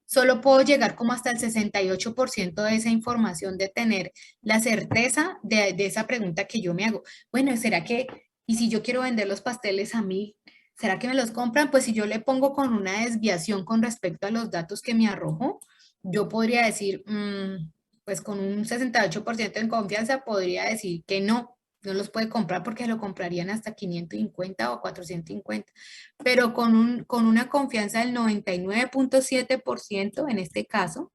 solo puedo llegar como hasta el 68% de esa información, de tener la certeza de esa pregunta que yo me hago. Bueno, ¿será que, y si yo quiero vender los pasteles a mí, ¿será que me los compran? Pues si yo le pongo con una desviación con respecto a los datos que me arrojó, yo podría decir, pues con un 68% en confianza podría decir que no los puede comprar porque lo comprarían hasta 550 o 450. Pero con una confianza del 99.7% en este caso,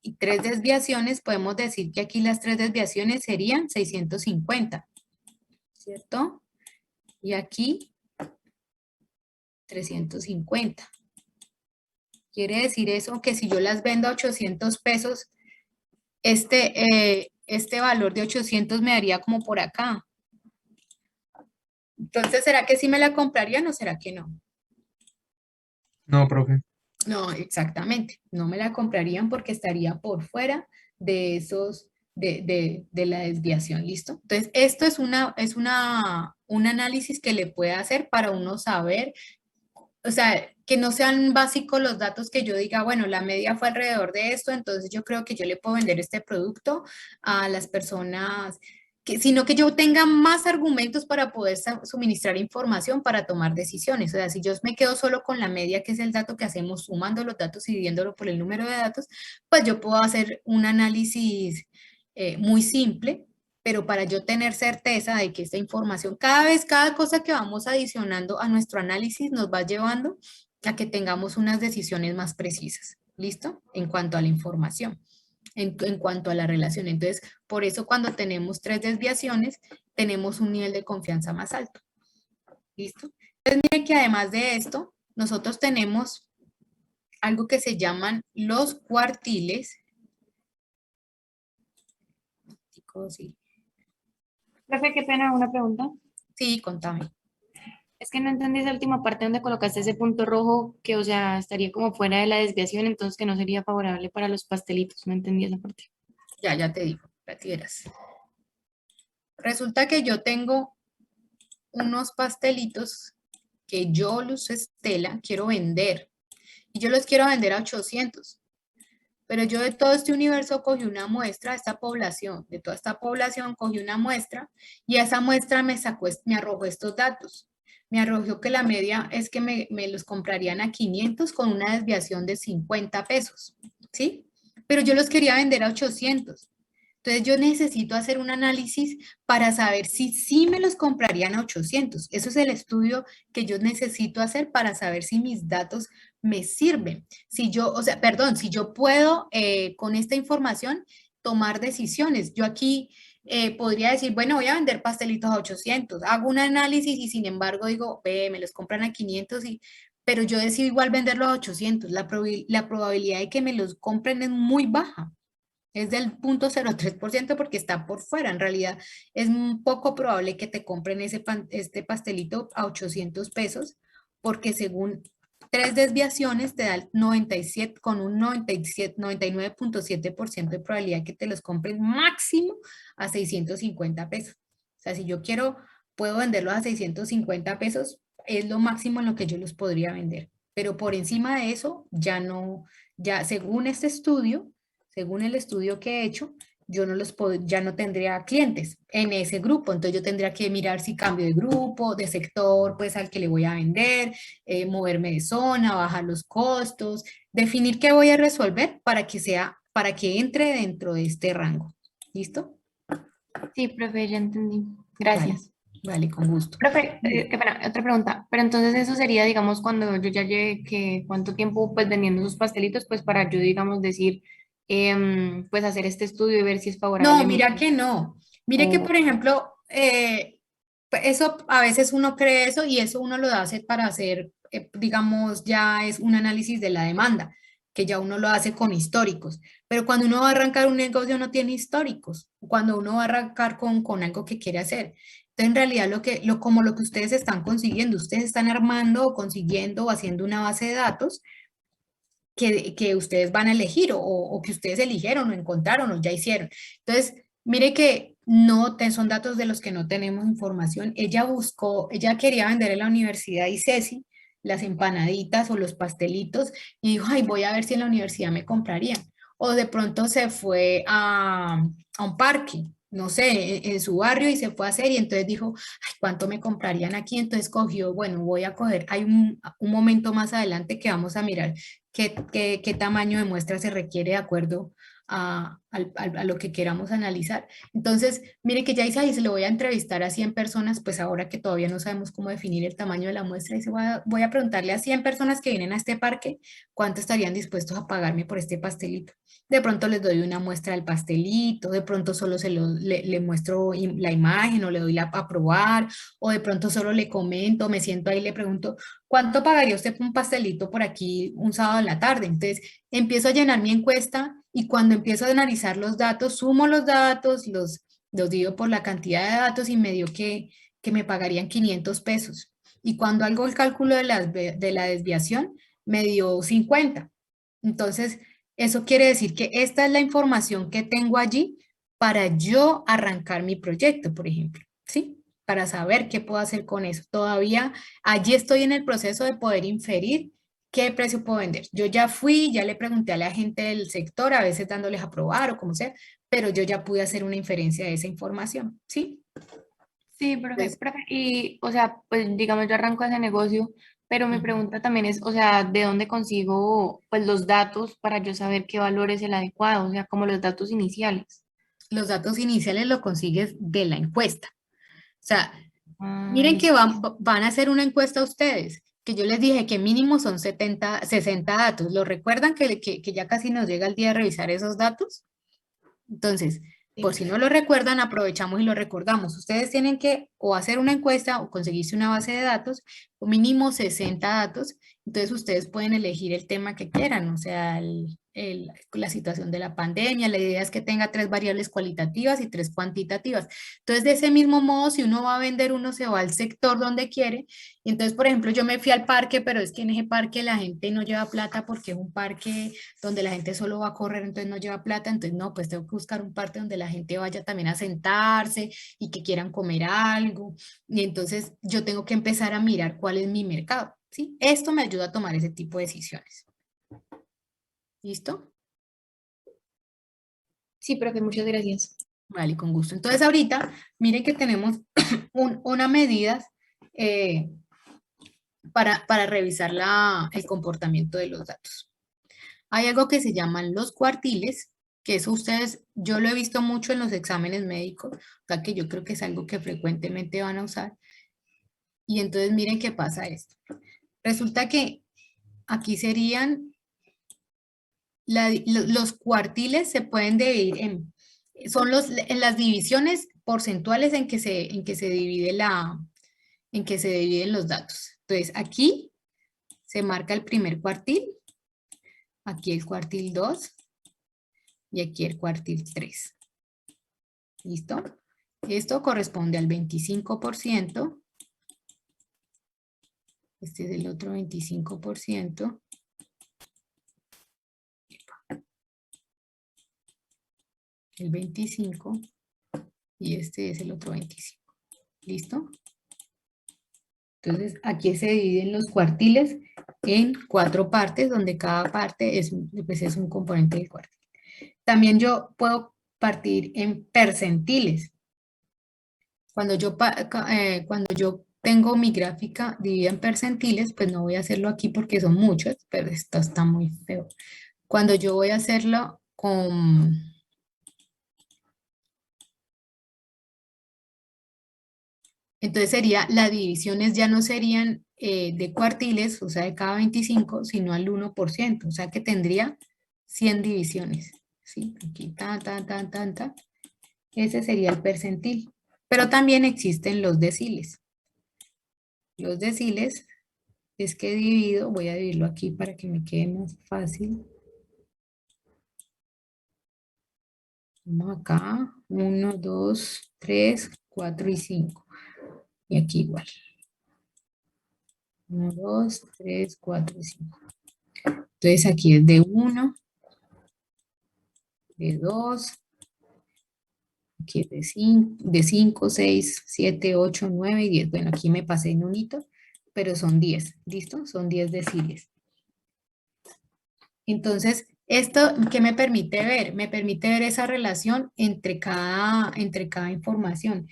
y 3 desviaciones, podemos decir que aquí las 3 desviaciones serían 650, ¿cierto? Y aquí 350. Quiere decir eso que si yo las vendo a 800 pesos, este valor de 800 me daría como por acá. Entonces, ¿será que sí me la comprarían o será que no? No, profe. No, exactamente. No me la comprarían porque estaría por fuera de esos, de la desviación, ¿listo? Entonces, esto es un análisis que le puede hacer para uno saber, o sea, que no sean básicos los datos que yo diga, bueno, la media fue alrededor de esto, entonces yo creo que yo le puedo vender este producto a las personas, sino que yo tenga más argumentos para poder suministrar información para tomar decisiones. O sea, si yo me quedo solo con la media, que es el dato que hacemos sumando los datos y dividiéndolo por el número de datos, pues yo puedo hacer un análisis muy simple, pero para yo tener certeza de que esta información, cada cosa que vamos adicionando a nuestro análisis nos va llevando a que tengamos unas decisiones más precisas, ¿listo? En cuanto a la información, en cuanto a la relación. Entonces, por eso cuando tenemos 3 desviaciones, tenemos un nivel de confianza más alto, ¿listo? Entonces, miren que además de esto, nosotros tenemos algo que se llaman los cuartiles. Sí. Profe, qué pena, una pregunta. Sí, contame. Es que no entendí esa última parte donde colocaste ese punto rojo que, o sea, estaría como fuera de la desviación, entonces que no sería favorable para los pastelitos. No entendí esa parte. Ya te digo, para que verás. Resulta que yo tengo unos pastelitos que yo, Luz Estela, quiero vender. Y yo los quiero vender a 800. Pero yo de todo este universo cogí una muestra, de toda esta población cogí una muestra y a esa muestra me arrojó estos datos. Me arrojó que la media es que me los comprarían a 500 con una desviación de 50 pesos, ¿sí? Pero yo los quería vender a 800. Entonces yo necesito hacer un análisis para saber si sí me los comprarían a 800. Eso es el estudio que yo necesito hacer para saber si mis datos me sirven. Si yo puedo con esta información tomar decisiones. Yo aquí podría decir, bueno, voy a vender pastelitos a 800. Hago un análisis y sin embargo digo, me los compran a 500 pero yo decido igual venderlos a 800. La probabilidad de que me los compren es muy baja. Es del 0.03% porque está por fuera. En realidad es un poco probable que te compren este pastelito a 800 pesos porque según 3 desviaciones te da el 97, con un 99.7% de probabilidad que te los compren máximo a 650 pesos. O sea, si yo puedo venderlos a 650 pesos, es lo máximo en lo que yo los podría vender. Pero por encima de eso, según este estudio, según el estudio que he hecho, ya no tendría clientes en ese grupo. Entonces yo tendría que mirar si cambio de grupo, de sector, pues al que le voy a vender, moverme de zona, bajar los costos, definir qué voy a resolver para que entre dentro de este rango. ¿Listo? Sí, profe, ya entendí. Gracias. Vale, con gusto. Profe, qué pena, otra pregunta. Pero entonces eso sería, digamos, cuando yo ya llegue, ¿cuánto tiempo pues vendiendo sus pastelitos? Pues para yo, digamos, decir, pues hacer este estudio y ver si es favorable. No, mira que no. Mire que, por ejemplo, eso a veces uno cree eso y eso uno lo hace para hacer, digamos, ya es un análisis de la demanda, que ya uno lo hace con históricos. Pero cuando uno va a arrancar un negocio no tiene históricos, cuando uno va a arrancar con algo que quiere hacer. Entonces, en realidad, como lo que ustedes están consiguiendo, ustedes están armando o consiguiendo o haciendo una base de datos que ustedes van a elegir o que ustedes eligieron o encontraron o ya hicieron. Entonces, mire que son datos de los que no tenemos información. Ella quería vender en la Universidad ICESI las empanaditas o los pastelitos y dijo, ay, voy a ver si en la universidad me comprarían. O de pronto se fue a un parque, no sé, en su barrio y se fue a hacer y entonces dijo, ay, ¿cuánto me comprarían aquí? Entonces cogió, bueno, voy a coger, hay un momento más adelante que vamos a mirar qué tamaño de muestra se requiere de acuerdo a lo que queramos analizar. Entonces, mire que ya hice ahí, se lo voy a entrevistar a 100 personas, pues ahora que todavía no sabemos cómo definir el tamaño de la muestra, dice, voy a preguntarle a 100 personas que vienen a este parque, ¿cuánto estarían dispuestos a pagarme por este pastelito? De pronto les doy una muestra del pastelito, de pronto solo le muestro la imagen o le doy a probar, o de pronto solo le comento, me siento ahí y le pregunto, ¿cuánto pagaría usted por un pastelito por aquí un sábado en la tarde? Entonces, empiezo a llenar mi encuesta y cuando empiezo a analizar los datos, sumo los datos, los divido por la cantidad de datos y me dio que me pagarían 500 pesos. Y cuando hago el cálculo de la desviación, me dio 50. Entonces, eso quiere decir que esta es la información que tengo allí para yo arrancar mi proyecto, por ejemplo, ¿sí? Para saber qué puedo hacer con eso. Todavía allí estoy en el proceso de poder inferir qué precio puedo vender. Yo ya fui, ya le pregunté a la gente del sector, a veces dándoles a probar o como sea, pero yo ya pude hacer una inferencia de esa información, ¿sí? Sí, profe, y, o sea, pues digamos, yo arranco ese negocio, pero mi pregunta también es, o sea, ¿de dónde consigo, pues, los datos para yo saber qué valor es el adecuado? O sea, como los datos iniciales. Los datos iniciales los consigues de la encuesta. O sea, miren Listo. que van a hacer una encuesta a ustedes, que yo les dije que mínimo son 60 datos. ¿Lo recuerdan que ya casi nos llega el día de revisar esos datos? Entonces, por si no lo recuerdan, aprovechamos y lo recordamos. Ustedes tienen que o hacer una encuesta o conseguirse una base de datos, o mínimo 60 datos. Entonces, ustedes pueden elegir el tema que quieran, o sea, la situación de la pandemia. La idea es que tenga 3 variables cualitativas y 3 cuantitativas. Entonces, de ese mismo modo, si uno va a vender, uno se va al sector donde quiere. Y entonces, por ejemplo, yo me fui al parque, pero es que en ese parque la gente no lleva plata porque es un parque donde la gente solo va a correr, entonces no lleva plata, entonces no, pues tengo que buscar un parque donde la gente vaya también a sentarse y que quieran comer algo. Y entonces yo tengo que empezar a mirar cuál es mi mercado, ¿sí? Esto me ayuda a tomar ese tipo de decisiones. ¿Listo? Sí, profe, muchas gracias. Vale, con gusto. Entonces ahorita, miren que tenemos una medida para revisar el comportamiento de los datos. Hay algo que se llaman los cuartiles, que eso ustedes, yo lo he visto mucho en los exámenes médicos, o sea que yo creo que es algo que frecuentemente van a usar. Y entonces miren qué pasa esto. Resulta que aquí serían, los cuartiles se pueden dividir son en las divisiones porcentuales en que se divide en que se dividen los datos. Entonces aquí se marca el primer cuartil, aquí el cuartil 2 y aquí el cuartil 3. ¿Listo? Esto corresponde al 25%. Este es el otro 25%. El 25. Y este es el otro 25. ¿Listo? Entonces, aquí se dividen los cuartiles en 4 partes, donde cada parte pues es un componente del cuartil. También yo puedo partir en percentiles. Cuando yo tengo mi gráfica dividida en percentiles, pues no voy a hacerlo aquí porque son muchos, pero esto está muy feo. Cuando yo voy a hacerlo con... Entonces las divisiones ya no serían de cuartiles, o sea, de cada 25, sino al 1%, o sea que tendría 100 divisiones. ¿Sí? Aquí, ese sería el percentil. Pero también existen los deciles. Los deciles es que divido, voy a dividirlo aquí para que me quede más fácil. Vamos acá, 1, 2, 3, 4 y 5. Y aquí igual. 1, 2, 3, 4 y 5. Entonces aquí es de 1, de 2, aquí es de 5, 6, 7, 8, 9 y 10. Bueno, aquí me pasé en unito, pero son 10, ¿listo? Son 10 deciles. Entonces, ¿esto qué me permite ver? Me permite ver esa relación entre cada información.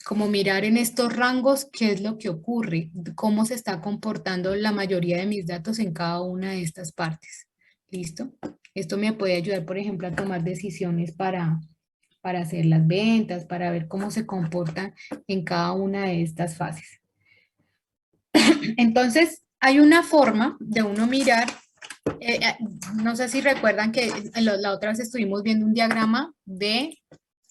como mirar en estos rangos qué es lo que ocurre, cómo se está comportando la mayoría de mis datos en cada una de estas partes. ¿Listo? Esto me puede ayudar, por ejemplo, a tomar decisiones para hacer las ventas, para ver cómo se comportan en cada una de estas fases. Entonces, hay una forma de uno mirar, no sé si recuerdan que la otra vez estuvimos viendo un diagrama de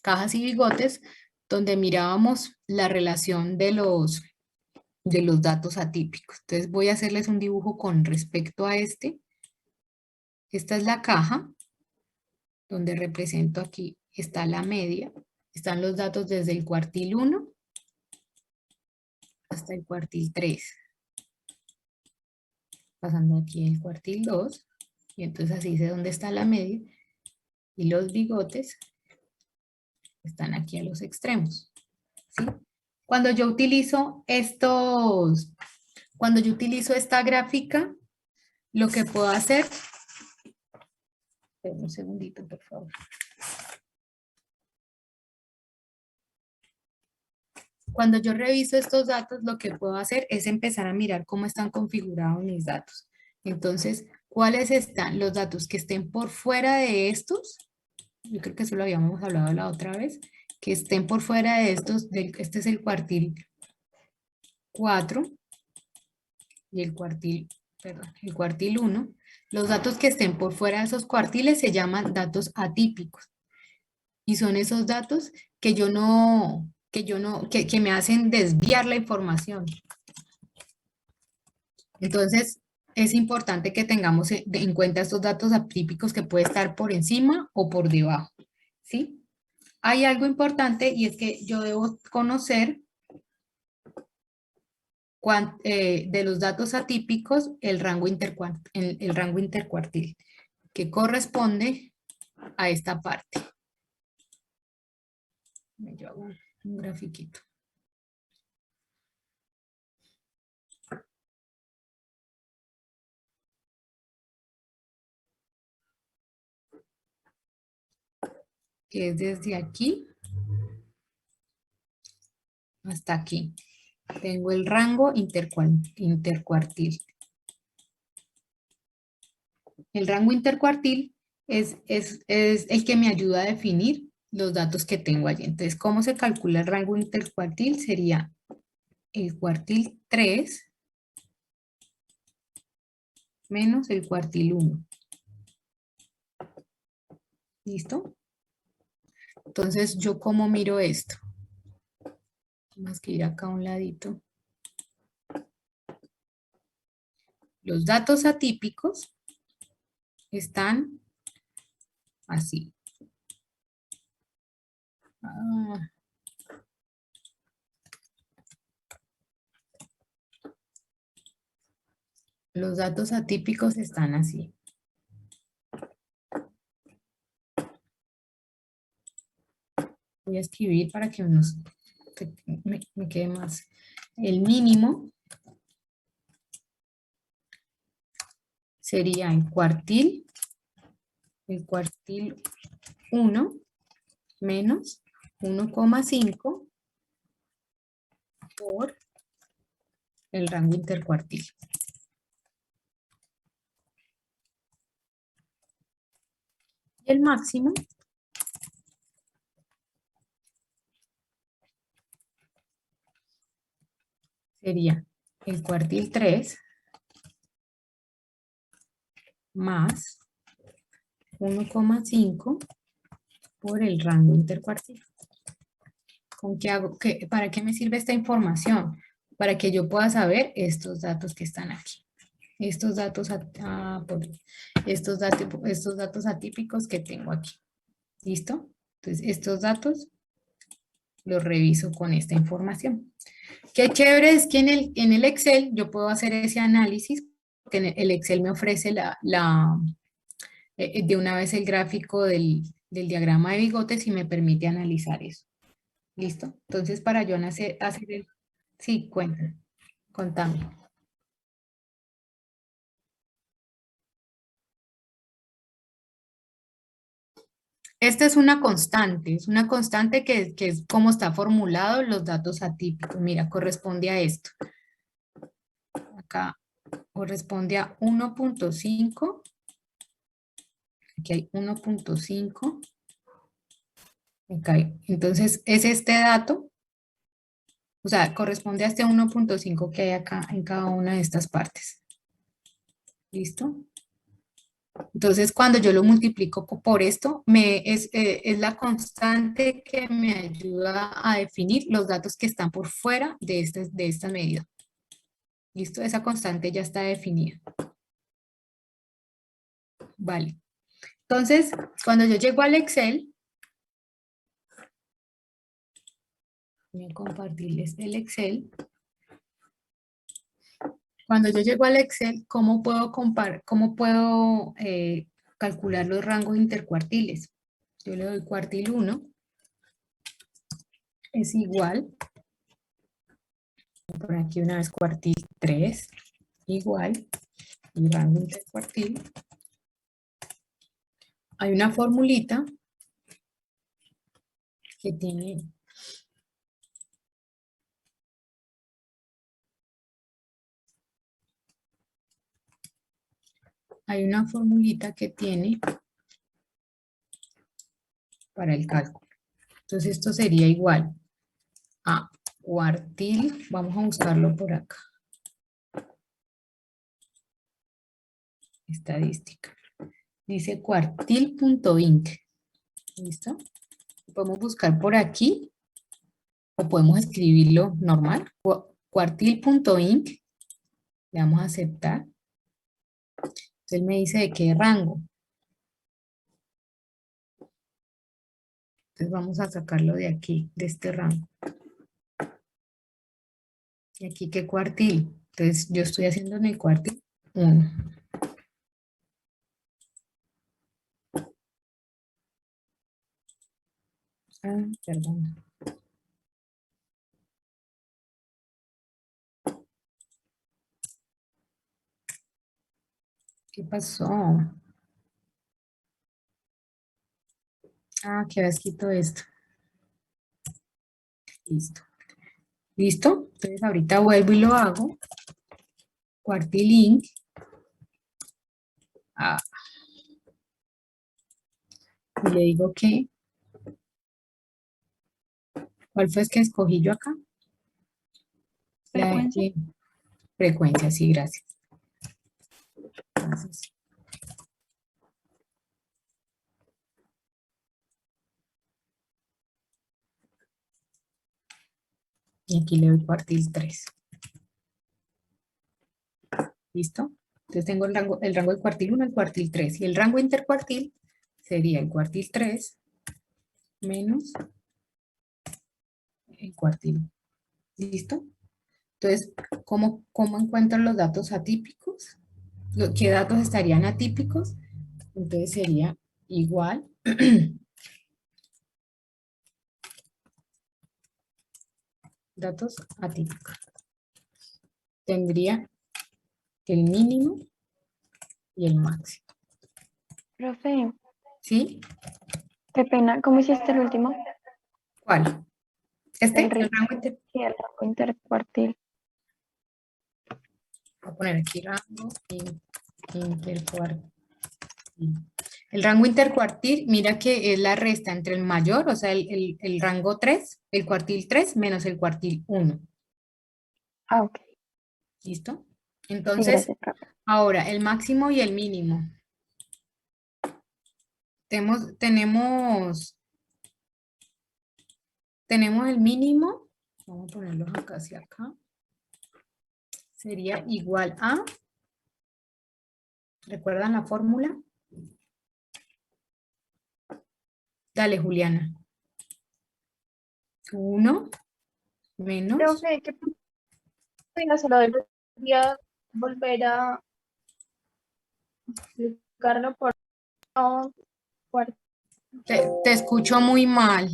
cajas y bigotes donde mirábamos la relación de los datos atípicos. Entonces voy a hacerles un dibujo con respecto a este. Esta es la caja, donde represento aquí, está la media. Están los datos desde el cuartil 1 hasta el cuartil 3. Pasando aquí el cuartil 2. Y entonces así sé dónde está la media. Y los bigotes están aquí a los extremos. ¿Sí? Cuando yo utilizo esta gráfica, lo que puedo hacer, un segundito, por favor. Cuando yo reviso estos datos, lo que puedo hacer es empezar a mirar cómo están configurados mis datos. Entonces, ¿cuáles están los datos que estén por fuera de estos? Yo creo que eso lo habíamos hablado la otra vez, que estén por fuera de estos, este es el cuartil 4 y el cuartil 1. Los datos que estén por fuera de esos cuartiles se llaman datos atípicos. Y son esos datos que que me hacen desviar la información. Entonces, es importante que tengamos en cuenta estos datos atípicos que puede estar por encima o por debajo, ¿sí? Hay algo importante y es que yo debo conocer de los datos atípicos el rango intercuartil, que corresponde a esta parte. Yo hago un grafiquito. Que es desde aquí hasta aquí. Tengo el rango intercuartil. El rango intercuartil es el que me ayuda a definir los datos que tengo allí. Entonces, ¿cómo se calcula el rango intercuartil? Sería el cuartil 3 menos el cuartil 1. ¿Listo? Entonces, ¿yo cómo miro esto? Más que ir acá a un ladito. Los datos atípicos están así. Los datos atípicos están así. Voy a escribir para que me quede más. El mínimo sería el cuartil 1 menos 1,5 por el rango intercuartil. Y el máximo sería el cuartil 3 más 1,5 por el rango intercuartil. ¿Con qué hago? ¿Para qué me sirve esta información? Para que yo pueda saber estos datos que están aquí. Estos datos atípicos que tengo aquí. ¿Listo? Entonces, estos datos los reviso con esta información. Qué chévere es que en el Excel yo puedo hacer ese análisis, porque el Excel me ofrece de una vez el gráfico del diagrama de bigotes y me permite analizar eso. ¿Listo? Entonces, para yo hacer el... Sí, contame. Esta es una constante que es como está formulado los datos atípicos. Mira, corresponde a esto. Acá corresponde a 1.5. Aquí hay 1.5. Entonces, es este dato, o sea, corresponde a este 1.5 que hay acá en cada una de estas partes. ¿Listo? Entonces, cuando yo lo multiplico por esto, es la constante que me ayuda a definir los datos que están por fuera de esta medida. ¿Listo? Esa constante ya está definida. Vale. Entonces, cuando yo llego al Excel, voy a compartirles el Excel. Cuando yo llego al Excel, ¿cómo puedo calcular los rangos intercuartiles? Yo le doy cuartil 1, es igual, por aquí una vez cuartil 3, igual, y rango intercuartil. Hay una formulita que tiene para el cálculo. Entonces esto sería igual a cuartil, vamos a buscarlo por acá. Estadística. Dice cuartil.inc. ¿Listo? Podemos buscar por aquí o podemos escribirlo normal. Cuartil.inc. Le damos a aceptar. Entonces me dice de qué rango. Entonces vamos a sacarlo de aquí, de este rango. Y aquí qué cuartil. Entonces yo estoy haciendo en el cuartil 1. Perdón. ¿Qué pasó? Que había escrito esto. Listo. ¿Listo? Entonces ahorita vuelvo y lo hago. Cuartil-inc. Y le digo que... ¿Cuál fue el que escogí yo acá? Frecuencia. Frecuencia, sí, gracias. Entonces, y aquí le doy cuartil 3. ¿Listo? Entonces tengo el rango del cuartil 1 al cuartil 3. Y el rango intercuartil sería el cuartil 3 menos el cuartil. ¿Listo? Entonces, ¿cómo encuentro los datos atípicos? ¿Qué datos estarían atípicos? Entonces sería igual datos atípicos. Tendría el mínimo y el máximo. Profe, ¿Sí? qué pena, ¿cómo hiciste el último? ¿Cuál? ¿Este? El rango Sí, el rango intercuartil. Voy a poner aquí rango intercuartil. El rango intercuartil, mira que es la resta entre el mayor, o sea, el rango 3, el cuartil 3 menos el cuartil 1. Ok. ¿Listo? Sí, Entonces, gracias, profe. ahora, el máximo y el mínimo. Tenemos el mínimo, vamos a ponerlo acá hacia acá, sería igual a, ¿recuerdan la fórmula? Dale, Juliana. 1 menos, Profe, ¿qué pena? Se lo debería volver a explicarlo por te escucho muy mal.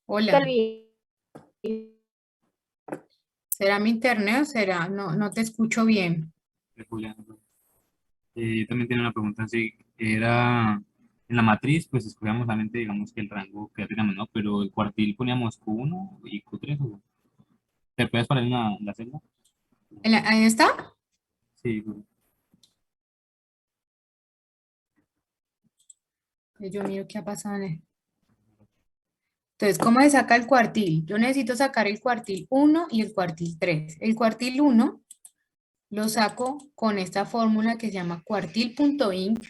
Hola. ¿Será mi internet o será? No te escucho bien. Yo también tenía una pregunta así, era en la matriz, pues escogíamos solamente, digamos que el rango que teníamos, ¿no? Pero el cuartil poníamos Q1 y Q3, ¿o te puedes poner en la celda? Ahí está. Sí, Yo miro qué ha pasado en él. Entonces, ¿cómo se saca el cuartil? Yo necesito sacar el cuartil 1 y el cuartil 3. El cuartil 1 lo saco con esta fórmula que se llama cuartil.inc.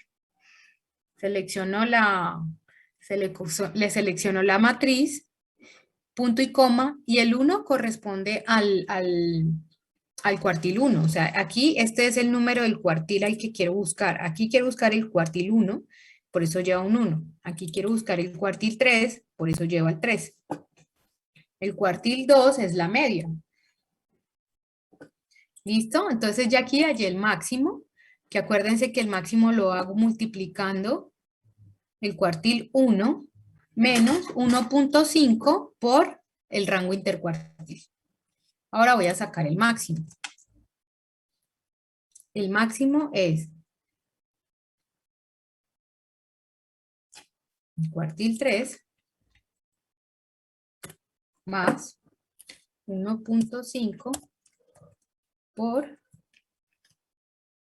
Selecciono le selecciono la matriz, punto y coma, y el 1 corresponde al cuartil 1. O sea, aquí este es el número del cuartil al que quiero buscar. Aquí quiero buscar el cuartil 1, por eso lleva un 1. Aquí quiero buscar el cuartil 3, por eso lleva el 3. El cuartil 2 es la media. ¿Listo? Entonces ya aquí hallé el máximo, que acuérdense que el máximo lo hago multiplicando el cuartil 1 menos 1.5 por el rango intercuartil. Ahora voy a sacar el máximo. El máximo es el cuartil 3 más 1.5 por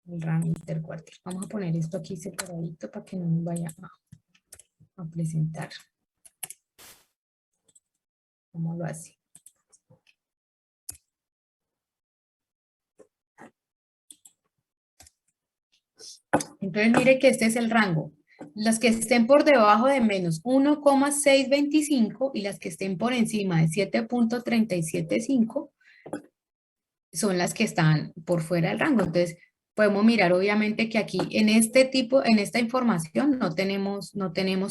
el rango intercuartil. Vamos a poner esto aquí separadito para que no nos vaya a presentar. ¿Cómo lo hace? Entonces mire que este es el rango. Las que estén por debajo de menos 1,625 y las que estén por encima de 7.375 son las que están por fuera del rango. Entonces podemos mirar obviamente que aquí en este tipo, en esta información no tenemos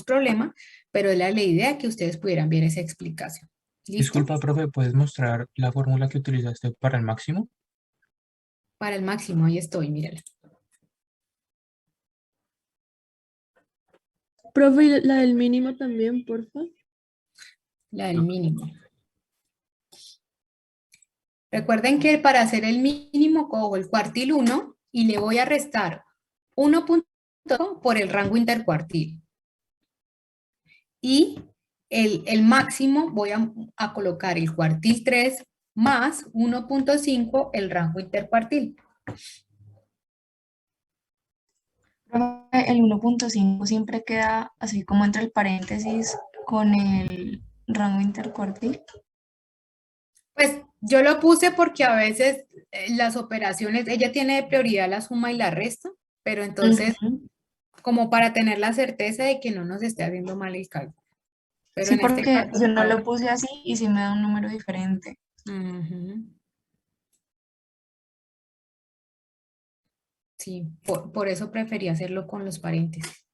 problema, pero es la idea que ustedes pudieran ver esa explicación. ¿Listo? Disculpa, profe, ¿puedes mostrar la fórmula que utilizaste para el máximo? Para el máximo, ahí estoy, mírala. Profe, ¿y la del mínimo también, porfa? La del mínimo. Recuerden que para hacer el mínimo cojo el cuartil 1 y le voy a restar 1.5 por el rango intercuartil. Y el máximo voy a colocar el cuartil 3 más 1.5 el rango intercuartil. Profe, el 1.5 siempre queda así como entre el paréntesis con el rango intercuartil. Pues yo lo puse porque a veces las operaciones, ella tiene de prioridad la suma y la resta, pero entonces como para tener la certeza de que no nos esté haciendo mal el cálculo. Pero Sí, en este porque caso, yo no lo puse así y sí me da un número diferente. ujú. Sí, por eso preferí hacerlo con los paréntesis.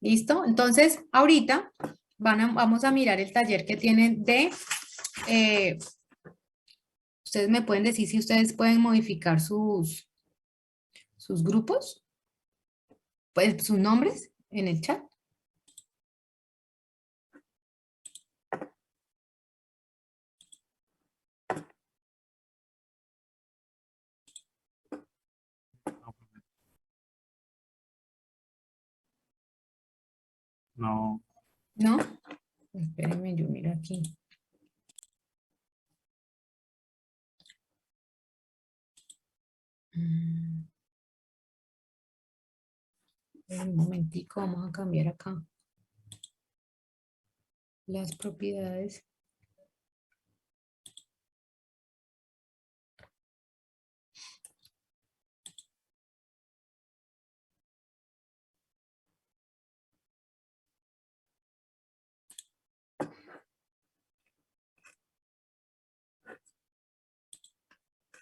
¿Listo? Entonces, ahorita vamos a mirar el taller que tienen de... ustedes me pueden decir si ustedes pueden modificar sus grupos, pues sus nombres en el chat. no, ¿No? Espérenme, yo miro aquí. Un momentico, vamos a cambiar acá. Las propiedades.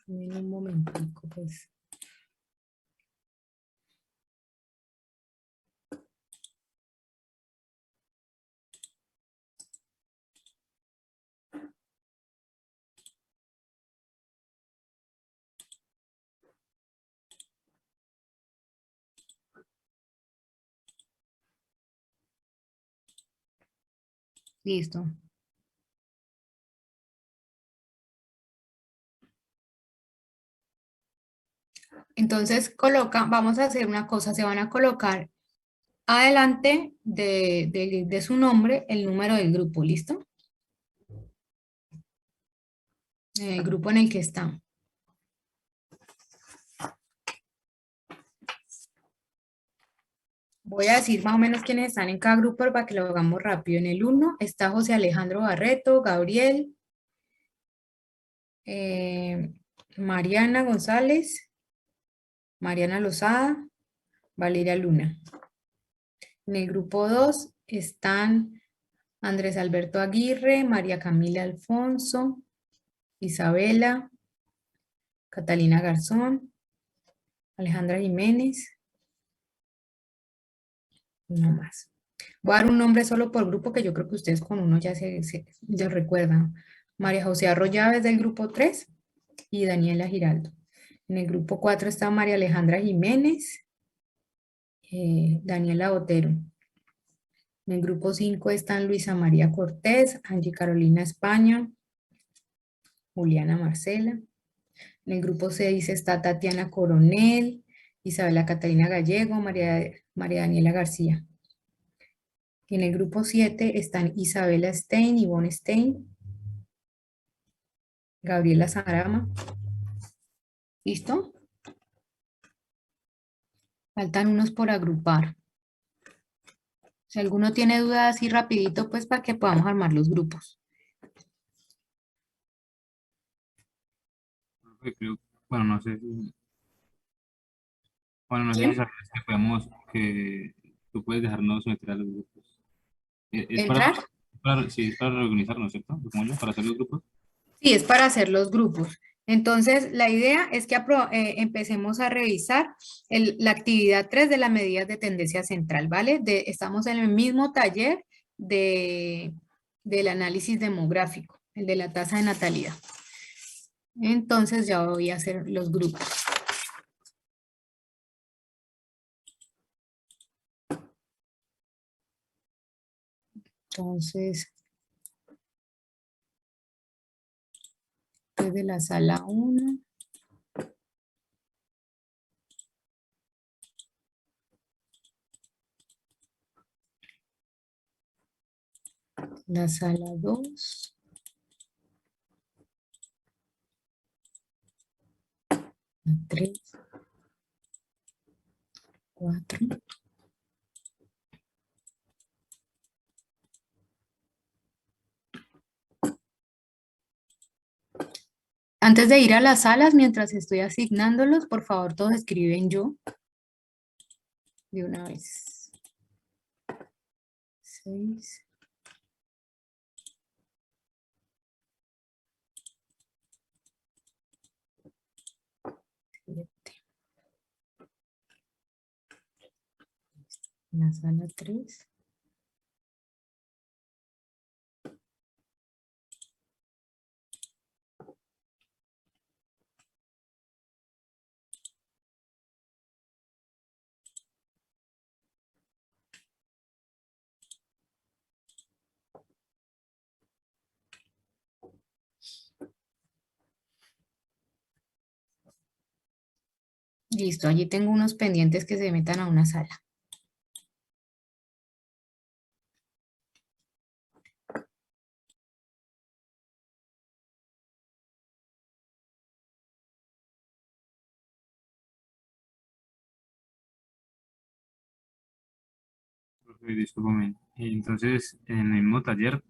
En un momentico, pues. Listo. Entonces vamos a hacer una cosa, se van a colocar adelante de su nombre el número del grupo, ¿listo? El grupo en el que están. Voy a decir más o menos quiénes están en cada grupo para que lo hagamos rápido. En el 1 está José Alejandro Barreto, Gabriel, Mariana González, Mariana Lozada, Valeria Luna. En el grupo 2 están Andrés Alberto Aguirre, María Camila Alfonso, Isabela, Catalina Garzón, Alejandra Jiménez, no más. Voy a dar un nombre solo por grupo que yo creo que ustedes con uno ya recuerdan. María José Arroyaves del grupo 3 y Daniela Giraldo. En el grupo 4 está María Alejandra Jiménez, Daniela Otero. En el grupo 5 están Luisa María Cortés, Angie Carolina España, Juliana Marcela. En el grupo 6 está Tatiana Coronel, Isabela Catalina Gallego, María Daniela García. En el grupo 7 están Isabela Stein, Ivonne Stein, Gabriela Sarama. ¿Listo? Faltan unos por agrupar. Si alguno tiene dudas así rapidito, pues para que podamos armar los grupos. Bueno, no sé si... Bueno, no sé si sabes que tú puedes dejarnos meter a los grupos. Es ¿Entrar? sí, es para reorganizarnos, ¿cierto? Supongo yo, para hacer los grupos. Sí, es para hacer los grupos. Entonces, la idea es que empecemos a revisar la actividad 3 de las medidas de tendencia central, ¿vale? Estamos en el mismo taller del análisis demográfico, el de la tasa de natalidad. Entonces, ya voy a hacer los grupos. Entonces, desde la sala 1. La sala 2. La 3. 4. Antes de ir a las salas, mientras estoy asignándolos, por favor, todos escriben yo. De una vez. 6. 7. La sala 3. Listo, allí tengo unos pendientes que se metan a una sala. Discúlpame. Entonces, en el mismo taller,